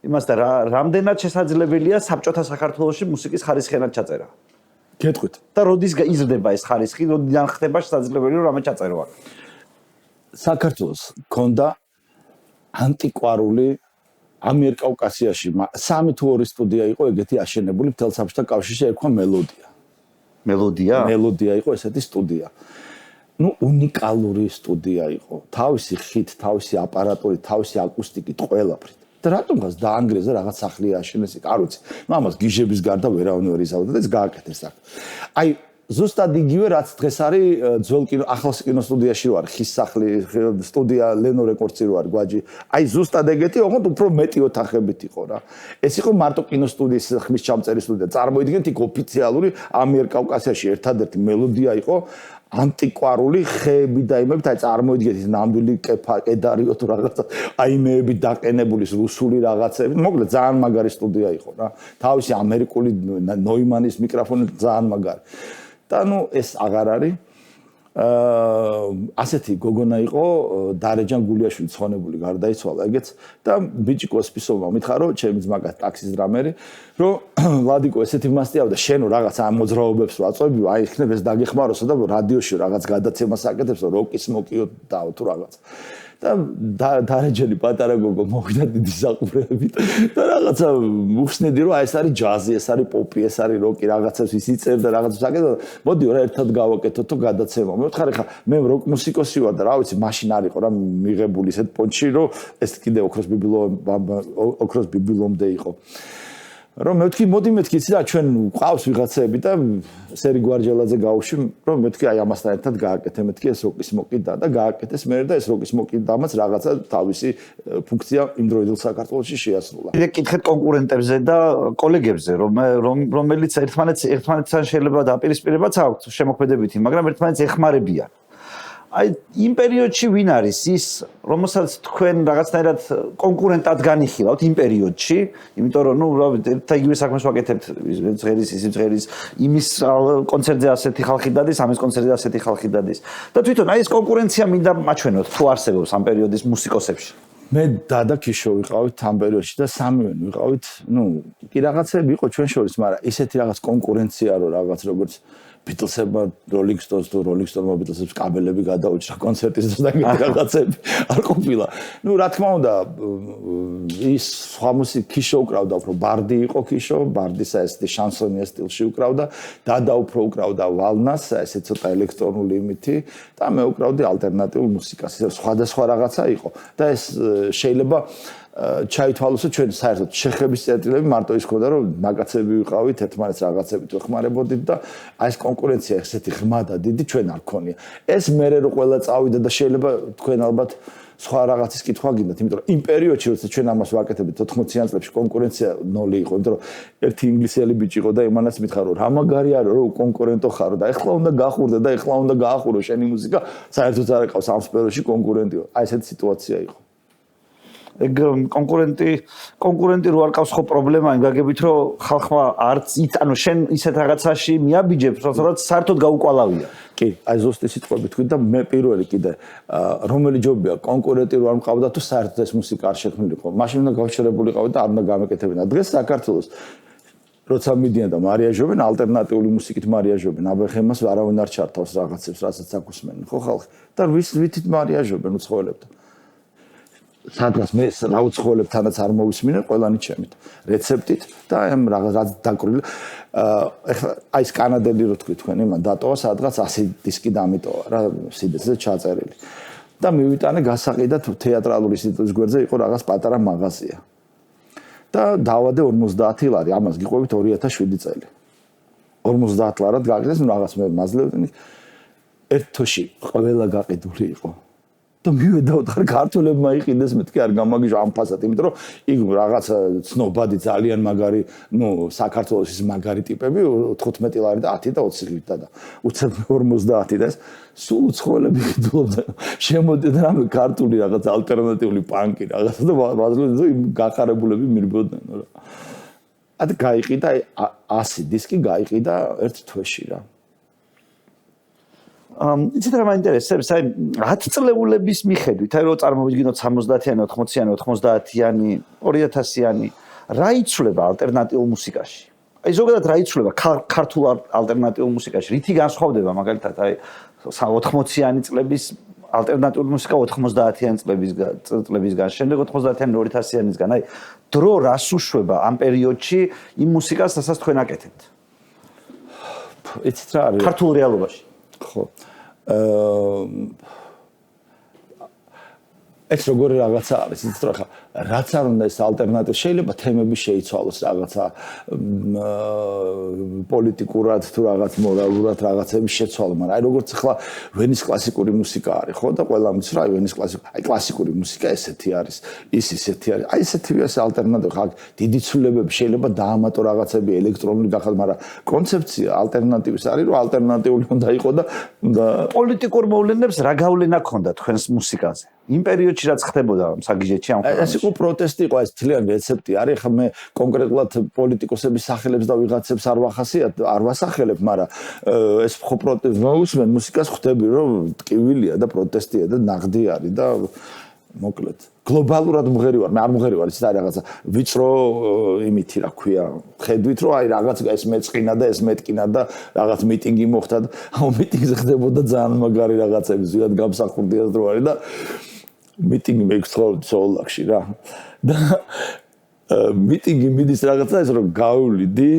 იმას და რამდენად შესაძლებელია საბჭოთა საქართველოში მუსიკის ხარისხიანად ჩაწერა გეტყვით და როდის იზრდება ეს ხარისხი როდიდან ხდება შესაძლებელი რომ რამე ჩაწერო აქ საქართველოს ქონდა ანტიკვარული ამიერკავკასიაში 3 თუ 2 სტუდია იყო ეგეთი აშენებული მთელ საბჭოთა კავშირში ერქვა მელოდია იყო ესეთი სტუდია. ნუ უნიკალური სტუდია იყო. თავისი ხით, თავისი აპარატურით, თავისი აკუსტიკით ყველაფრით. და რატომღაც დაანგრეზე რაღაც სახლი აშენეს იქ, არ ვიცი. მამას გიჟების გარდა ვერავინ ვერ იზავდა და ეს გააკეთეს აქ. აი ზუსტად იგივე რაც დღეს არის ძველ ახალ კინოსტუდიაში რო არის ხის სახლი, სტუდია ლენო რეკორდსი რო არის გვაჯი. აი ზუსტად ეგეთი, ოღონდ უფრო მეტი ოთახებით იყო რა. ეს იყო მარტო კინოსტუდიის ხმის ჩამწერი სტუდია. წარმოიდგინეთ იქ ოფიციალური ამიერკავკასიაში ერთადერთი მელოდია იყო ანტიკვარული ხეები და იმებით, აი წარმოიდგინეთ ნამდვილი კედარიო თუ რაღაცა აიმეები დაყენებული რუსული რაღაცები. მოკლედ ძალიან მაგარი სტუდია იყო რა. თავისი ამერიკული ნოიმანის მიკროფონი ძალიან მაგარი. და ნუ ეს აღარ არის. ასეთი გოგონა იყო დარეჯან გულიაშვილი ცხონებული გარდაიცვალა ეგეც და ბიჭი კოსპისოვმა მითხარო ჩემი ძმაკაც ტაქსის დრამერი რომ ლადიკო ესეთი მასტიავ და შენო რაღაც ამ მოძრაობებს რო აწვევი აი იქნებ ეს დაგეხმაროსო და რადიოში რაღაც გადაცემას აკეთებს როკის მოკიო და თუ რაღაც და დარეჯანი პატარა გოგო მოვიდა დიდი საყურებით და რაღაცა უხსნედი რომ აი ეს არის ჯაზი, ეს არის პოპი, ეს არის როკი, რაღაცას ის იწერდა, რაღაცას აკეთებდა. მოდიო რა ერთად გავაკეთოთ თუ გადაცემა. მე ვთხარი ხა მე როკ მუსიკოსი ვარ და რა ვიცი, მაშინ არ იყო რა მიღებული ესეთ პონჩი რომ ეს კიდე ოქროს ბიბილომდე იყო. რომ მე ვთქვი მოდი მეთქი იცი რა ჩვენ ყავს ვიღაცები და სერი გვარჯელაძე გავუში რომ მე ვთქვი აი ამასთან ერთად გააკეთე მეთქი ეს როკის მოკი და გააკეთეს მე და ეს როკის მოკი დამაც რაღაცა თავისი ფუნქცია იმ დროიდელ საქართველოში შეასრულა. კიდე კითხეთ კონკურენტებზე და კოლეგებზე რომელიც ერთმანეთთან შეიძლება დაპირისპირებაც აქვთ შემოქმედებითი მაგრამ ერთმანეთს ეხმარებიან. აი იმ პერიოდში ვინ არის ის რომელსაც თქვენ რაღაცნაირად კონკურენტად განიხილავთ იმ პერიოდში იმიტომ რომ ნუ რა ვიცი ერთ იგივე საქმეს ვაკეთებთ ჟღერის იმის კონცერტზე ასეთი ხალხი დადის ამის კონცერტზე ასეთი ხალხი დადის და თვითონ აი ეს კონკურენცია მინდა მაჩვენოთ თუ არსებობს ამ პერიოდის მუსიკოსებში მე დადა ქიშო ვიყავით ამ პერიოდში და სამივენ ვიყავით ნუ კი რაღაცები იყო ჩვენ შორის მაგრამ ისეთი რაღაც კონკურენცია რომ რაღაც როგორც ბიტლსებმა Rolling Stones თუ Rolling Stone-მა ბიტლსებს კაბელები გადაუჭრა კონცერტის და ეგეთი რაღაცები არ ყოფილა. ნუ რა თქმა უნდა ის სხვა მუსიკიშო უკრავდა, უფრო ბარდი იყო ქიშო, ბარდისა ესეთი შანსონია სტილში უკრავდა, დადა უფრო უკრავდა ვალნას, ესე ცოტა ელექტრონული იმითი და მე უკრავდი ალტერნატიულ მუსიკას. ეს სხვადასხვა რაღაცა იყო და ეს შეიძლება ჩაითვალოსო ჩვენ საერთოდ შეხების წერტილები მარტო ის ხოდა რომ მაგაცები ვიყავით ერთმანეთს რაღაცებით ვეხმარებოდით და აი ეს კონკურენცია ესეთი ღრმა და დიდი ჩვენ არ გქონია. ეს მერე რო ყველა წავიდა და შეიძლება თქვენ ალბათ სხვა რაღაცის კითხვა გინდათ, იმიტომ რომ იმ პერიოდში როცა ჩვენ ამას ვაკეთებდით 80-იან წლებში კონკურენცია ნოლი იყო, იმიტომ რომ ერთი ინგლისელი ბიჭი იყო და იმანაც მითხარო რა მაგარი არო რომ კონკურენტო ხარო და ეხლა უნდა გახურდე და ეხლა უნდა გაახურო შენი მუსიკა, საერთოდ არ ეყავს ამ სფეროში კონკურენტიო. აი ესეთი სიტუაცია იყო. ეგ კონკურენტი რო არ ყავს ხო პრობლემა იმ გაგებით რომ ხალხმა არც ანუ შენ ისეთ რაღაცაში მიაბიჯებს სადაც საერთოდ გაუკვალავია. კი, აი ზუსტი სიტყვები თქვით და მე პირველი კიდე რომელი ჯობია კონკურენტი რო არ მყავდა თუ საერთოდ ეს მუსიკა არ შექმნილიყო. მაშინ უნდა გავშერებულიყავი და არ უნდა გამეკეთებინა. დღეს საქართველოს როცა მიდიან და მარიაჟობენ ალტერნატიული მუსიკით მარიაჟობენ. აბეხემას არავინ არ ჩართავს რაღაცებს, რასაც აკუსმენ, ხო ხალხი? და ვითით მარიაჟობენ უცხოელებთან. სადღაც მე რა უცხოელებთანაც არ მოვისმინე ყველანი ჩემით რეცეპტით და ამ რაღაც დაკრული ეხლა აი ეს კანადელი რო თქვი თქვენ იმან დატოვა სადღაც 100 დისკი დამიტოვა რა CD-ზე ჩაწერილი და მივიტანე გასაყიდად თეატრალური ინსტიტუტის გვერდზე იყო რაღაც პატარა მაღაზია და დავადე 50 ლარი ამას გიყვებით 2007 წელი 50 ლარად გაყიდეს რაღაც მე მაზლევდნი ერთ თოში ყველა გაყიდული იყო და მივედავთ ხარ ქართველებმა იყიდეს მეთქი არ გამაგიჟო ამ ფასად იმიტომ რომ იქ რაღაც ცნობადი ძალიან მაგარი ნუ საქართველოს ის მაგარი ტიპები 15 ლარი და 10 და 20 ლიტა და უცებ 50 და ეს სულ უცხოელები გიძულობდნენ შემოდიოდნენ ამ ქართული რაღაც ალტერნატიული პანკი რაღაცა და მაზლზე იმ გახარებულები მირბოდნენ რა ად გაიყიდა 100 დისკი გაიყიდა ერთ თვეში რა იცით რა მაინტერესებს, აი 10 წლეულების მიხედვით, აი რო წარმოვიდგინოთ 70-იანი, 80-იანი, 90-იანი, 2000-იანი, რა იცვლება ალტერნატიულ მუსიკაში? აი ზოგადად რა იცვლება ქართულ ალტერნატიულ მუსიკაში? რითი განსხვავდება მაგალითად აი 80-იანი წლების ალტერნატიული მუსიკა 90-იანი წლებისგან, შემდეგ 90-იანი 2000-იანისგან, აი დრო რას უშვება ამ პერიოდში იმ მუსიკას, რასაც თქვენ აკეთებთ? იცით რა არის? ქართულ რეალობაში. ხო ეს როგორი რაღაცა არის იცით რა ხა რაც არ უნდა ეს ალტერნატივა შეიძლება თემები შეიცვალოს რაღაცა პოლიტიკურად თუ რაღაც მორალურად რაღაცები შეცვალო მაგრამ აი როგორც ახლა ვენის კლასიკური მუსიკა არის ხო და ყველა მის რა ვენის კლასიკური მუსიკა ესეთი არის ის ისეთი არის აი ესეთივე ეს ალტერნატივა ხა დიდი ცვლილებები შეიძლება დაამატო რაღაცები ელექტრონული გახადო მაგრამ კონცეფცია ალტერნატივის არის რომ ალტერნატიული უნდა იყოს და პოლიტიკურ მოვლენებს რა გავლენა ქონდა თქვენს მუსიკაზე იმ პერიოდში რაც ხდებოდა საგიჟეთში ამ ეს იყო პროტესტი იყო ეს თლიანი რეცეპტი არის ხა მე კონკრეტულად პოლიტიკოსების სახელებს და ვიღაცებს არ ვასახელებ მაგრამ ეს ხო პროტესტი მოусმენ მუსიკას ხვდები რომ ტკივილია და პროტესტია და ნაღდი არის და მოკლედ გლობალურად მღერი ვარ მე არ მღერი ვარ ის არის რაღაცა ვიწრო იმითი რა ქვია ხედვით რომ აი რაღაც ეს მეწყინა და ეს მეტკინა და რაღაც მიტინგი მოხდა და ამ მიტინგზე ხდებოდა ძალიან მაგარი რაღაცები ზოგადად გამსახურდიას დრო არის და მიტინგი მე ცხოვრობდი რა და მიტინგი მიდის რაღაცა ეს რომ გავივლიდი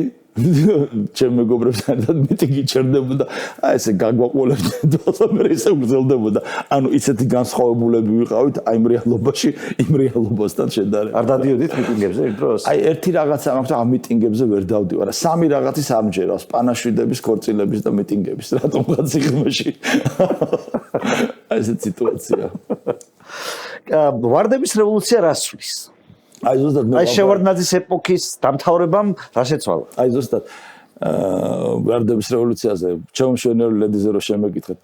ჩემ მეგობრებთან ერთად მიტინგი ჩერდებოდა აი ესე გაგვაყოლებდნენ და მე ისე გრძელდებოდა ანუ ისეთი განსხვავებულები ვიყავით აი იმ რეალობაში იმ რეალობასთან შედარებით არ დადიოდით მიტინგებზე ერთ დროს აი ერთი რაღაცა მაქვს ამ მიტინგებზე ვერ დავდივარ სამი რაღაცის არ მჯერავს პანაშვიდების ქორწილების და მიტინგების რატომღაც იღმაში აი ესეთი სიტუაცია ვარდების რევოლუცია რას სვლის? აი ზუსტად აი შევარდნაძის ეპოქის დამთავრებამ რა შეცვალა? აი ზუსტად ვარდების რევოლუციაზე ჩემ მშვენიერი ლედიზე რო შემეკითხეთ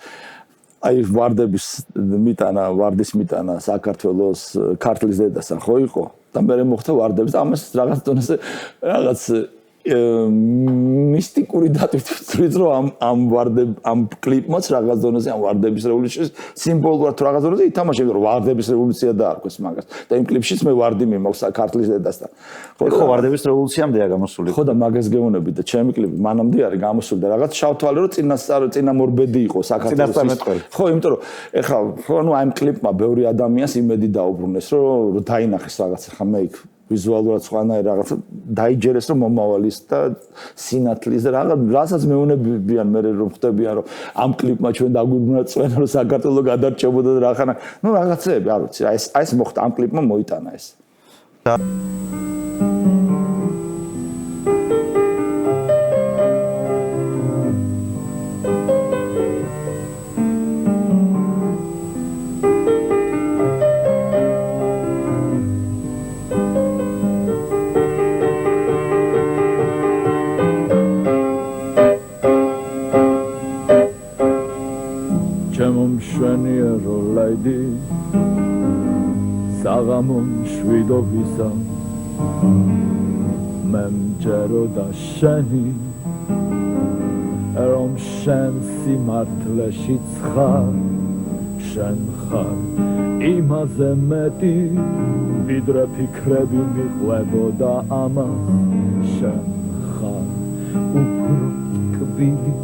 აი ვარდის მიტანა საქართველოს ქართლის დედასა ხო იყო და მე მოხდა ვარდების ამას რაღაც დონეზე რაღაც მისტიკური დატვირთვით რომ ამ კლიპმაც რაღაც დონეზე ამ ვარდების რევოლუციის სიმბოლურად რაღაც დონეზე ითამაშა რომ ვარდების რევოლუცია დაარქვეს მაგას და იმ კლიპშიც მე ვარდი მიმოხს ქართლის დედასთან ხო ვარდების რევოლუციამდეა გამოსული ხო და მაგას გეუბნები და ჩემი კლიპი მანამდე არის გამოსული და რაღაც შავთვალე რომ წინამორბედი იყო საქართველოს ხო იმიტომ რომ ეხლა ხო ნუ ამ კლიპმა ბევრი ადამიანს იმედი დაუბრუნეს რომ დაინახეს რაღაც ხა მე იქ ვიზუალურად სხვანაირ რაღაც დაიჯერეს რომ მომავალის და სინათლის და რაღაცას მეუნებიან მე რომ ხვდებიან რომ ამ კლიპმა ჩვენ დაგვიბრუნა წვენა რომ საქართველოს გადარჩებოდა და რაღაცა ნუ რაღაცეები არ ვიცი აი ეს მოხდა ამ კლიპმა მოიტანა ეს შემომშვენიერო ლაიდი საღამო მშვიდობისა მე მჯეროდა შენი რომ შენ სიმართლეშიც ხარ შენ ხარ იმაზე მეტი ვიდრე ფიქრები მიყვებოდა ამას შენ ხარ უფრო კბილი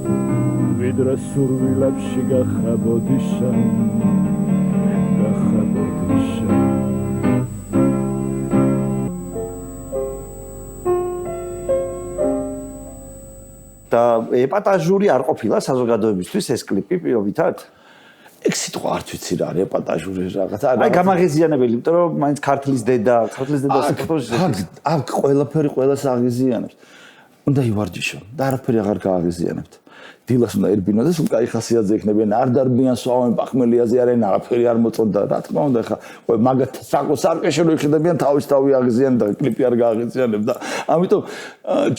ვიდრე სურვილებში გახებოდი შენ და ეპატაჟური არ ყოფილა საზოგადოებისთვის ეს კლიპი პირობითად? ეგ სიტყვა არ ვიცი რა არის ეპატაჟური რაღაც აი გამაღიზიანებელი, იმიტომ რომ მაინც ქართლის დედა საქართველოს აქ ყველაფერი ყველას აღიზიანებს. უნდა ივარჯიშო და არაფერი აღარ გააღიზიანებთ. დილას უნდა ერბინო და სულ კაი ხასიათზე იქნებიან არ დარბიან სვავენ პახმელიაზე არიან არაფერი არ მოწონდა რა თქმა უნდა ხა ყო მაგათ საკო-სარკეში რო იქნებიან თავის თავი აღიზიანებ და კლიპი არ გააღიზიანებ და ამიტომ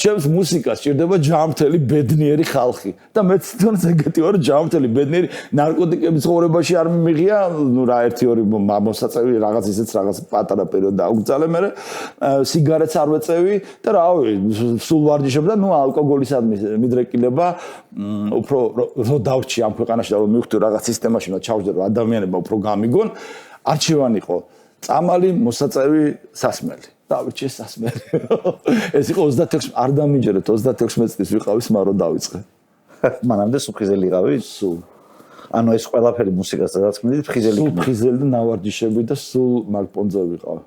ჩემს მუსიკას ჭირდება ჯანმრთელი ბედნიერი ხალხი და მეც თვითონაც ეგეთი ვარ ჯანმრთელი ბედნიერი ნარკოტიკები ცხოვრებაში არ მიღია ნუ რა 1-2 მოსაწევი რაღაც ისეც რაღაც პატარა პერიოდი დაუგზალე მე სიგარეტს არ ვეწევი და რავი სულ ვარჯიშობ და ნუ ალკოგოლისადმი მიდრეკილება უფრო რო დავრჩი ამ ქვეყანაში და რომ მივხვდი რაღაც სისტემაში და ჩავჯდე რომ ადამიანებმა უფრო გამიგონ არჩევანი იყო წამალი მოსაწევი სასმელი დავიჭე სასმელი ეს იყო 36 არ დამიჯერეთ 36 წლის ვიყავის მარო დავიწყე მანამდე სუფხიზელი იყავი სულ ანუ ეს ყველაფერი მუსიკას სადაც მიდით ფხიზელი სულ ფხიზელი და ნავარჯიშები და სულ მაგპონძე ვიყავ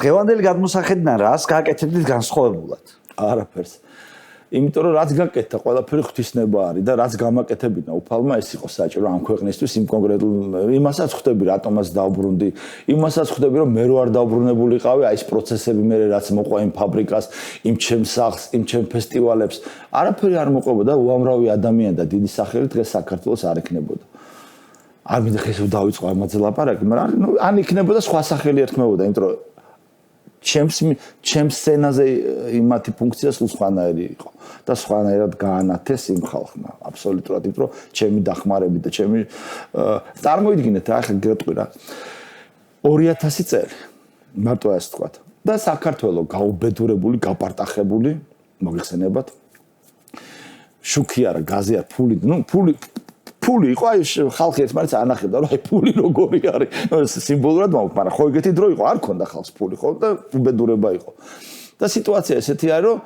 დღევანდელი გადმოსახედიდან რას გააკეთებდით განსხვავებულად არაფერს იმიტომ რომ რაც გაკეთა ყველაფერი ღვთისნება არის და რაც გამაკეთებინა უფალმა ეს იყო საჭირო ამ ქვეყნისთვის იმ კონკრეტულ იმასაც ხვდები რატომაც დავბრუნდი იმასაც ხვდები რომ მე რო არ დავბრუნებულიყავი აი ეს პროცესები მე რაც მოყვა იმ ფაბრიკას იმ ჩემს სახლს იმ ჩემ ფესტივალებს არაფერი არ მოყვებოდა უამრავი ადამიანი და დიდი სახელი დღეს საქართველოს არ ექნებოდა არ მინდა ხეს დავიწყო ამაზე ლაპარაკი მაგრამ ან იქნებოდა სხვა სახელი ერთმევოდა იმიტომ რომ ჩემს სცენაზე იმათი ფუნქცია სულ სხვანაირი იყო და სხვანაირად გაანათეს იმ ხალხმა აბსოლუტურად იმიტომ რომ ჩემი დახმარებით და ჩემი წარმოიდგინეთ ახლა გეტყვი რა 2000 წელი მარტო ასე თქვა და საქართველოს გაუბედურებული გაპარტახებული მოგიხსენებათ შუქი არა გაზი არა ფული ნუ ფული იყო აი ხალხი ერთმანეთს ანახებდა რომ აი ფული როგორი არის სიმბოლურად მოუყვება მაგრამ ხო ეგეთი დრო იყო არ ქონდა ხალხს ფული ხო და უბედურება იყო და სიტუაცია ესეთი არის რომ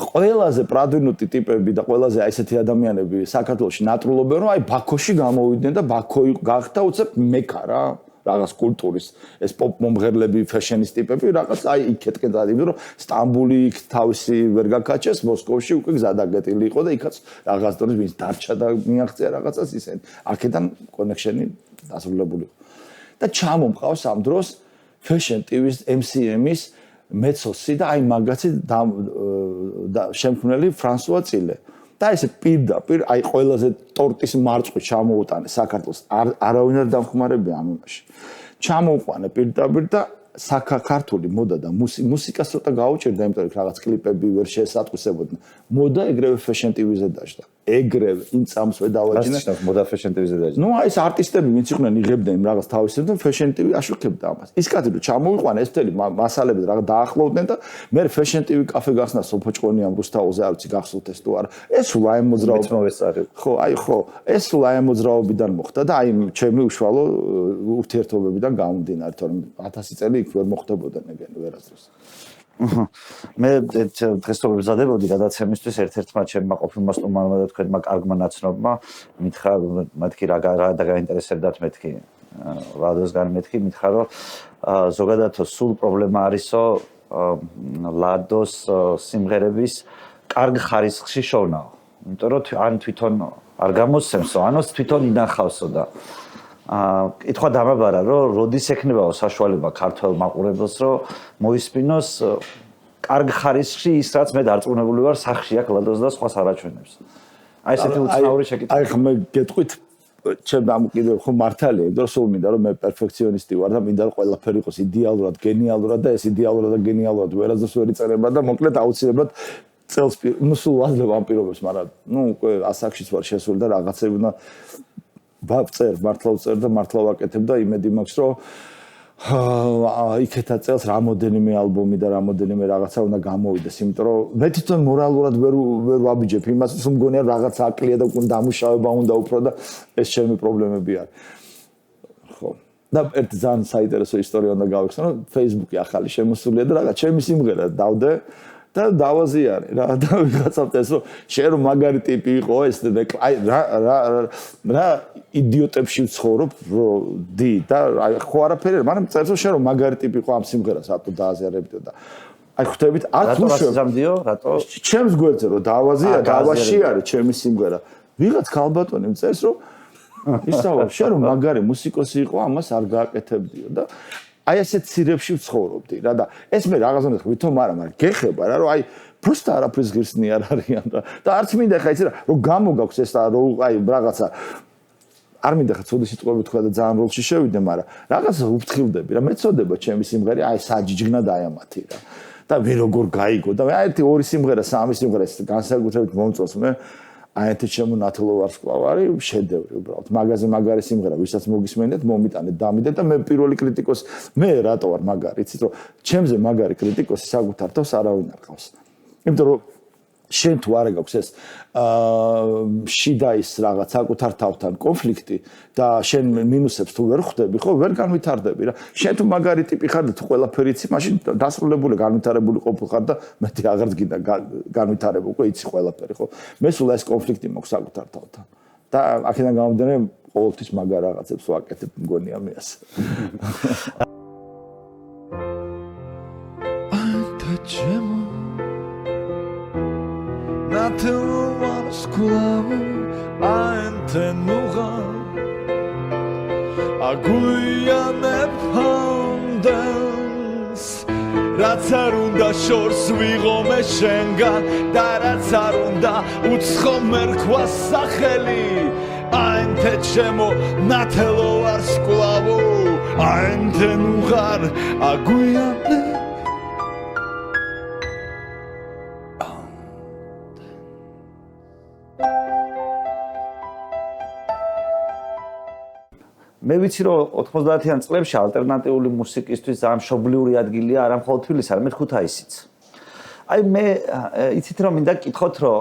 ყველაზე პრადვინუტი ტიპები და ყველაზე აი ესეთი ადამიანები საქართველოში ნატრულობენ რომ აი ბაქოში გამოვიდნენ და ბაქო გახდა უცებ მექა რა რაღაც კულტურის ეს პოპ მომღერლები ფეშენის ტიპები რაღაც აი იქეთკენ დაიდნენ რომ სტამბული იქ თავისი ვერ გაკაჩეს მოსკოვში უკვე გზადაგეტილი იყო და იქაც რაღაც დონეს ვინც დარჩა და მიაღწია რაღაცას ისინი აქედან კონექშენი დასრულებული იყო და ჩამომყავს ამ დროს ფეშენ ტივის MCM-ის მეცოსი და აი მაგაცი და შემქმნელი ფრანსუა წილე და ესე პირდაპირ აი ყველაზე ტორტის მარწყვი ჩამოუტანე საქართველოს არავინ არ დამხმარებია ამ იმაში ჩამოუყვანე პირდაპირ და საქართველოს მოდა და მუსიკას ცოტა გაუჭირდა, იმიტომ რომ რაღაც კლიპები ვერ შეესატყვისებოდნენ. მოდა ეგრევე fashion TV-ზე დაждდა. ეგრევე იმ წამს ვედავაჭინე. რას მოდა fashion TV-ზე დაждდა? ნუ აი ეს არტისტები ვინც იყვნენ იღებდნენ რაღაც თავისებს და fashion TV აშუქებდა ამას. ის კაცი რომ ჩამოიყვანა ეს მთელი მასალები რაღაც დაახლოვდნენ და მე fashion TV კაფე გახსნა სოფოჭკონიამ რუსთავზე არ ვიცი გახსოვთ ეს თუ არა. ეს სულ აი მოძრაობა. ხო, აი ხო, ეს სულ აი მოძრაობიდან მოხდა და აი ჩემი უშუალო ურთიერთობებიდან გამომდინარე, თორემ 1000 წელი იქ ვერ მოხდებოდა ეგენი ვერასდროს. მე დღესდღეობით ვზადებოდი გადაცემისთვის ერთ-ერთმა ჩემმა ყოფილმა სტუმარმა და თქვენმა კარგმა ნაცნობმა მითხრა მეთქი რა დაგაინტერესებდათ მეთქი ლადოსგან მეთქი მითხრა რომ ზოგადად სულ პრობლემა არისო ლადოს სიმღერების კარგ ხარისხში შოვნაო იმიტომ რომ ან თვითონ არ გამოსცემსო ანოს თვითონ ინახავსო და კითხვა დამაბარა რომ როდის ექნებაო საშუალება ქართველ მაყურებელს რომ მოისმინოს კარგ ხარისხში ის რაც მე დარწმუნებული ვარ სახში აქ ლადოს და სხვას არაჩვენებს. აი ესეთი უცნაური შეკითხვა. აი ხომ მე გეტყვით ჩემ დამოკიდებ ხო მართალია, იმიტომ რომ სულ მინდა რომ მე პერფექციონისტი ვარ და მინდა რომ ყველაფერი იყოს იდეალურად, გენიალურად და ეს იდეალურად და გენიალურად ვერასდროს ვერ იწერება და მოკლედ აუცილებლად წელს ნუ სულ ვაძლევ ამ პირობებს, მაგრამ ნუ უკვე ასაკშიც ვარ შესული და რაღაცები უნდა ვწერ, მართლა ვწერ და მართლა ვაკეთებ და იმედი მაქვს რომ იქეთა წელს რამოდენიმე ალბომი და რამოდენიმე რაღაცა უნდა გამოვიდეს, იმიტომ რომ მე თვითონ მორალურად ვერ ვაბიჯებ იმას, რომ მგონია რაღაცა აკლია და უკვე დამუშავება უნდა უფრო და ეს ჩემი პრობლემები არის. ხო. და ერთი ძალიან საინტერესო ისტორია უნდა გავიხსენო, რომ Facebook-ი ახალი შემოსულია და რაღაც ჩემი სიმღერა დავდე და დავაზიარე რა და ვიღაცამ ეს რომ შენ რომ მაგარი ტიპი იყო ეს აი რა იდიოტებში ვცხოვრობ დი და აი ხო არაფერი მაგრამ წერს რომ შენ რომ მაგარი ტიპი იყო ამ სიმღერას რატო დააზიარებდიო და აი ხვდებით რატო გასძამდიო რატო ჩემს გვერდზე რომ დავაზიარე დავაშიარე ჩემი სიმღერა ვიღაც ქალბატონი წერს რომ ისაუბრა შენ რომ მაგარი მუსიკოსი იყო ამას არ გააკეთებდიო და აი ესეთ ცირებში ვცხოვრობდი რა და ეს მე რაღაცნაირად ვითომ არა მაგრამ გეხება რა რომ აი просто არაფრის ღირსნი არ არიან რა და არც მინდა ხა იცი რა რომ გამოგაქვს ეს რომ აი რაღაცა არ მინდა ხა ცუდი სიტყვები თქვა და ძალიან როლში შევიდე მაგრამ რაღაცა უფრთხილდები რა მეწოდება ჩემი სიმღერა აი საჯიჯგნა და აი ამათი რა და მე როგორ გაიგო და მე აი ერთი ორი სიმღერა სამი სიმღერა ეს განსაკუთრებით მომწონს მე აი ეს ჩემო ნათელო ვარსკვლავი არის შედევრი უბრალოდ მაგაზე მაგარი სიმღერა ვისაც მოგისმენთ მომიტანეთ დამიდეთ და მე პირველი კრიტიკოსი მე რატო ვარ მაგარი იცით რომ ჩემზე მაგარი კრიტიკოსი საკუთარ თავს არავინ არ ყავს იმიტომ რომ შენ თუ არ გაქვს ეს შიდა ის რაღაც საკუთარ თავთან კონფლიქტი და შენ მინუსებს თუ ვერ ხვდები ხო ვერ განვითარდები რა შენ თუ მაგარი ტიპი ხარ და თუ ყველაფერი იცი მაშინ დასრულებული განვითარებული ყოფილიყარ და მეთი აღარ გინდა განვითარება უკვე იცი ყველაფერი ხო მე სულ ეს კონფლიქტი მაქვს საკუთარ თავთან და აქედან გამომდინარე ყოველთვის მაგარ რაღაცებს ვაკეთებ მგონია მე ასე Natelovan sklavu aentenuga Aguia nepandens Რაც არ უნდა შორს ვიღო მე შენგან და რაც არ უნდა უცხო მერქვა სახელი აენთე ჩემო ნათელო ვარსკვლავო აენთენუღარ აგუია მე ვიცი რომ 90-იან წლებში ალტერნატიული მუსიკისთვის ძალიან მშობლიური ადგილია არა მხოლოდ თბილისის, არამედ ქუთაისიც. აი მე იცით რომ მინდა გკითხოთ რომ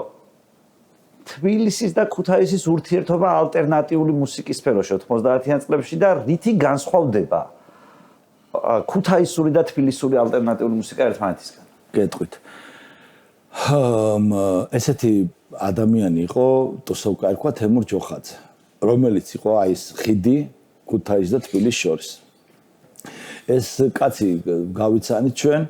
თბილისის და ქუთაისის ურთიერთობა ალტერნატიული მუსიკის სფეროში 90-იან წლებში და რითი განსხვავდება ქუთაისური და თბილისური ალტერნატიული მუსიკა ერთმანეთისგან? გეტყვით. ესეთი ადამიანი იყო ტოსოვკა ერქვა თემურ ჯოხაძე, რომელიც იყო აი ეს ხიდი ქუთაის და თბილისის შორის. ეს კაცი გავიცანით ჩვენ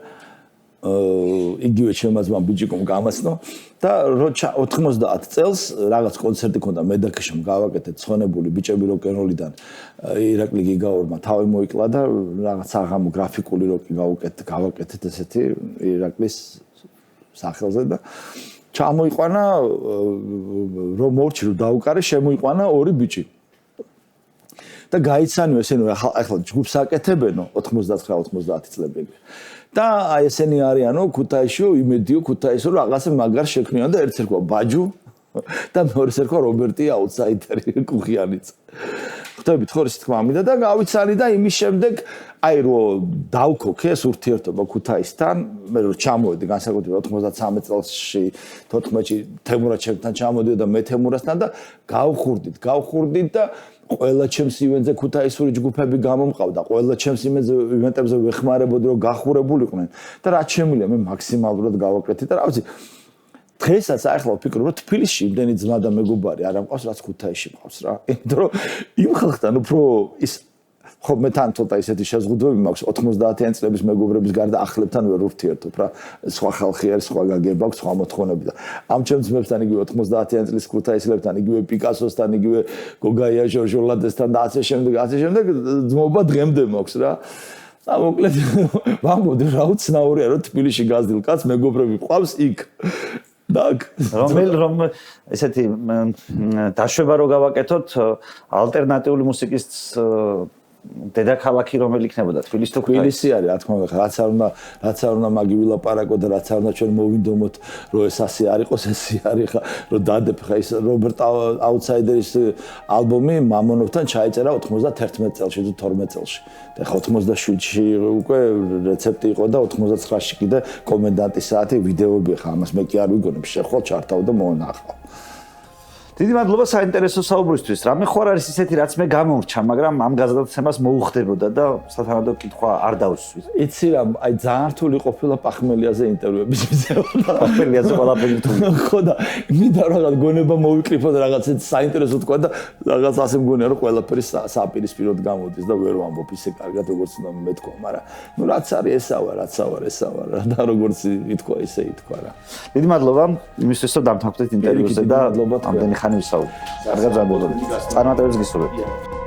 იგივე ჩემმა ძმამ ბიჭიკომ გამაცნო და 90 წელს რაღაც კონცერტი ქონდა მედაქეშამ გავაკეთეთ ცხონებული ბიჭები როკ-ენ-როლიდან ირაკლი გიგაურმა თავი მოიკლა და რაღაც აღამო გრაფიკული როკი გავაკეთეთ ესეთი ირაკლის სახელზე და ჩამოიყვანა რომ მორჩი რომ დაუკარე შემოიყვანა ორი ბიჭი და გაიცანიო ესენი ახლა ჯგუფს აკეთებენო 99-90 წლები. და აი ესენი არიანო ქუთაისშო, იმედიო ქუთაისო რაღაცა მაგარ შექმნიან და ერთს ერქვა ბაჯუ და მეორეს ერქვა რობერტი აუტსაიდერი კუხიანიც. ხვდებით ხო ის თქმა მინდა და გავიცანი და იმის შემდეგ აი რომ დავქოქე ეს ურთიერთობა ქუთაისთან, მე რომ ჩამოვედი განსაკუთრებით 93 წელსში 14-ში თემურა ჩემთან ჩამოდიოდა და მე თემურასთან და გავხურდით და ყველა ჩემს ივენტზე ქუთაისური ჯგუფები გამომყავდა, ყველა ჩემს ივენტებზე ვეხმარებოდი რომ გახურებულიყვნენ და რაც შემიძლია მე მაქსიმალურად გავაკეთე და რა ვიცი დღესაც ახლა ვფიქრობ რომ თბილისში იმდენი ძმა და მეგობარი არ ამყავს რაც ქუთაისში მყავს რა. იმიტომ რომ იმ ხალხთან უფრო ის ხო მე თან ცოტა ისეთი შეზღუდვები მაქვს 90-იანი წლების მეგობრების გარდა ახლებთან ვერ ვურთიერთობ რა. სხვა ხალხი არის, სხვა გაგება აქვს, სხვა მოთხოვნები და ამ ჩემს ძმებთან იგივე 90-იანი წლის ქუთაისლებთან, იგივე პიკასოსთან, იგივე გოგაია ჟორჟოლადესთან და ასე შემდეგ ძმობა დღემდე მაქვს რა. და მოკლედ ვამბობდი რა უცნაურია რომ თბილისში გაზრდილ კაცს მეგობრები ყავს იქ. რომ ესეთი დაშვება რო გავაკეთოთ ალტერნატიული მუსიკის დედაქალაქი რომელი იქნებოდა თბილისი თუ თბილისი არის რა თქმა უნდა რაც არ უნდა მაგი ვილაპარაკო და რაც არ უნდა ჩვენ მოვინდომოთ რომ ეს ასე არ იყოს ესე არის ხა რომ დადებ ხა ის რობერტ აუტსაიდერის ალბომი მამონოვთან ჩაიწერა 91 წელში თუ 12 წელში და ხა 87-ში უკვე რეცეპტი იყო და 99-ში კიდე კომენდანტის საათი ვიდეოები ხა ამას მე კი არ ვიგონებ შეხვალ ჩართავ და მონახავ დიდი მადლობა საინტერესო საუბრისთვის. რამე ხო არის ისეთი რაც მე გამორჩა, მაგრამ ამ გაზრდაცემას მოუხდებოდა და სათანადო კითხვა არ დავუსვით. იცი რა, აი ძალიან რთული ყოფილა პახმელიაზე ინტერვიუების მისცემა. პახმელიაზე ყველაფერი რთული. ხო და მინდა რაღაც გონება მოვიკრიფო და რაღაც საინტერესო თქვა და რაღაც ასე მგონია რომ ყველაფერი საპირისპიროდ გამოდის და ვერ ვამბობ ისე კარგად როგორც უნდა მეთქვა, მაგრამ ნუ რაც არის ესავა რა და როგორც ითქვა ისე ითქვა რა. დიდი მადლობა იმისთვის რომ დამთავრდით ინტერვიუზე და მადლობა ამდენი ხანი ვისაუბრეთ. კარგად ზარბოდოთ. წარმატებებს გისურვებთ.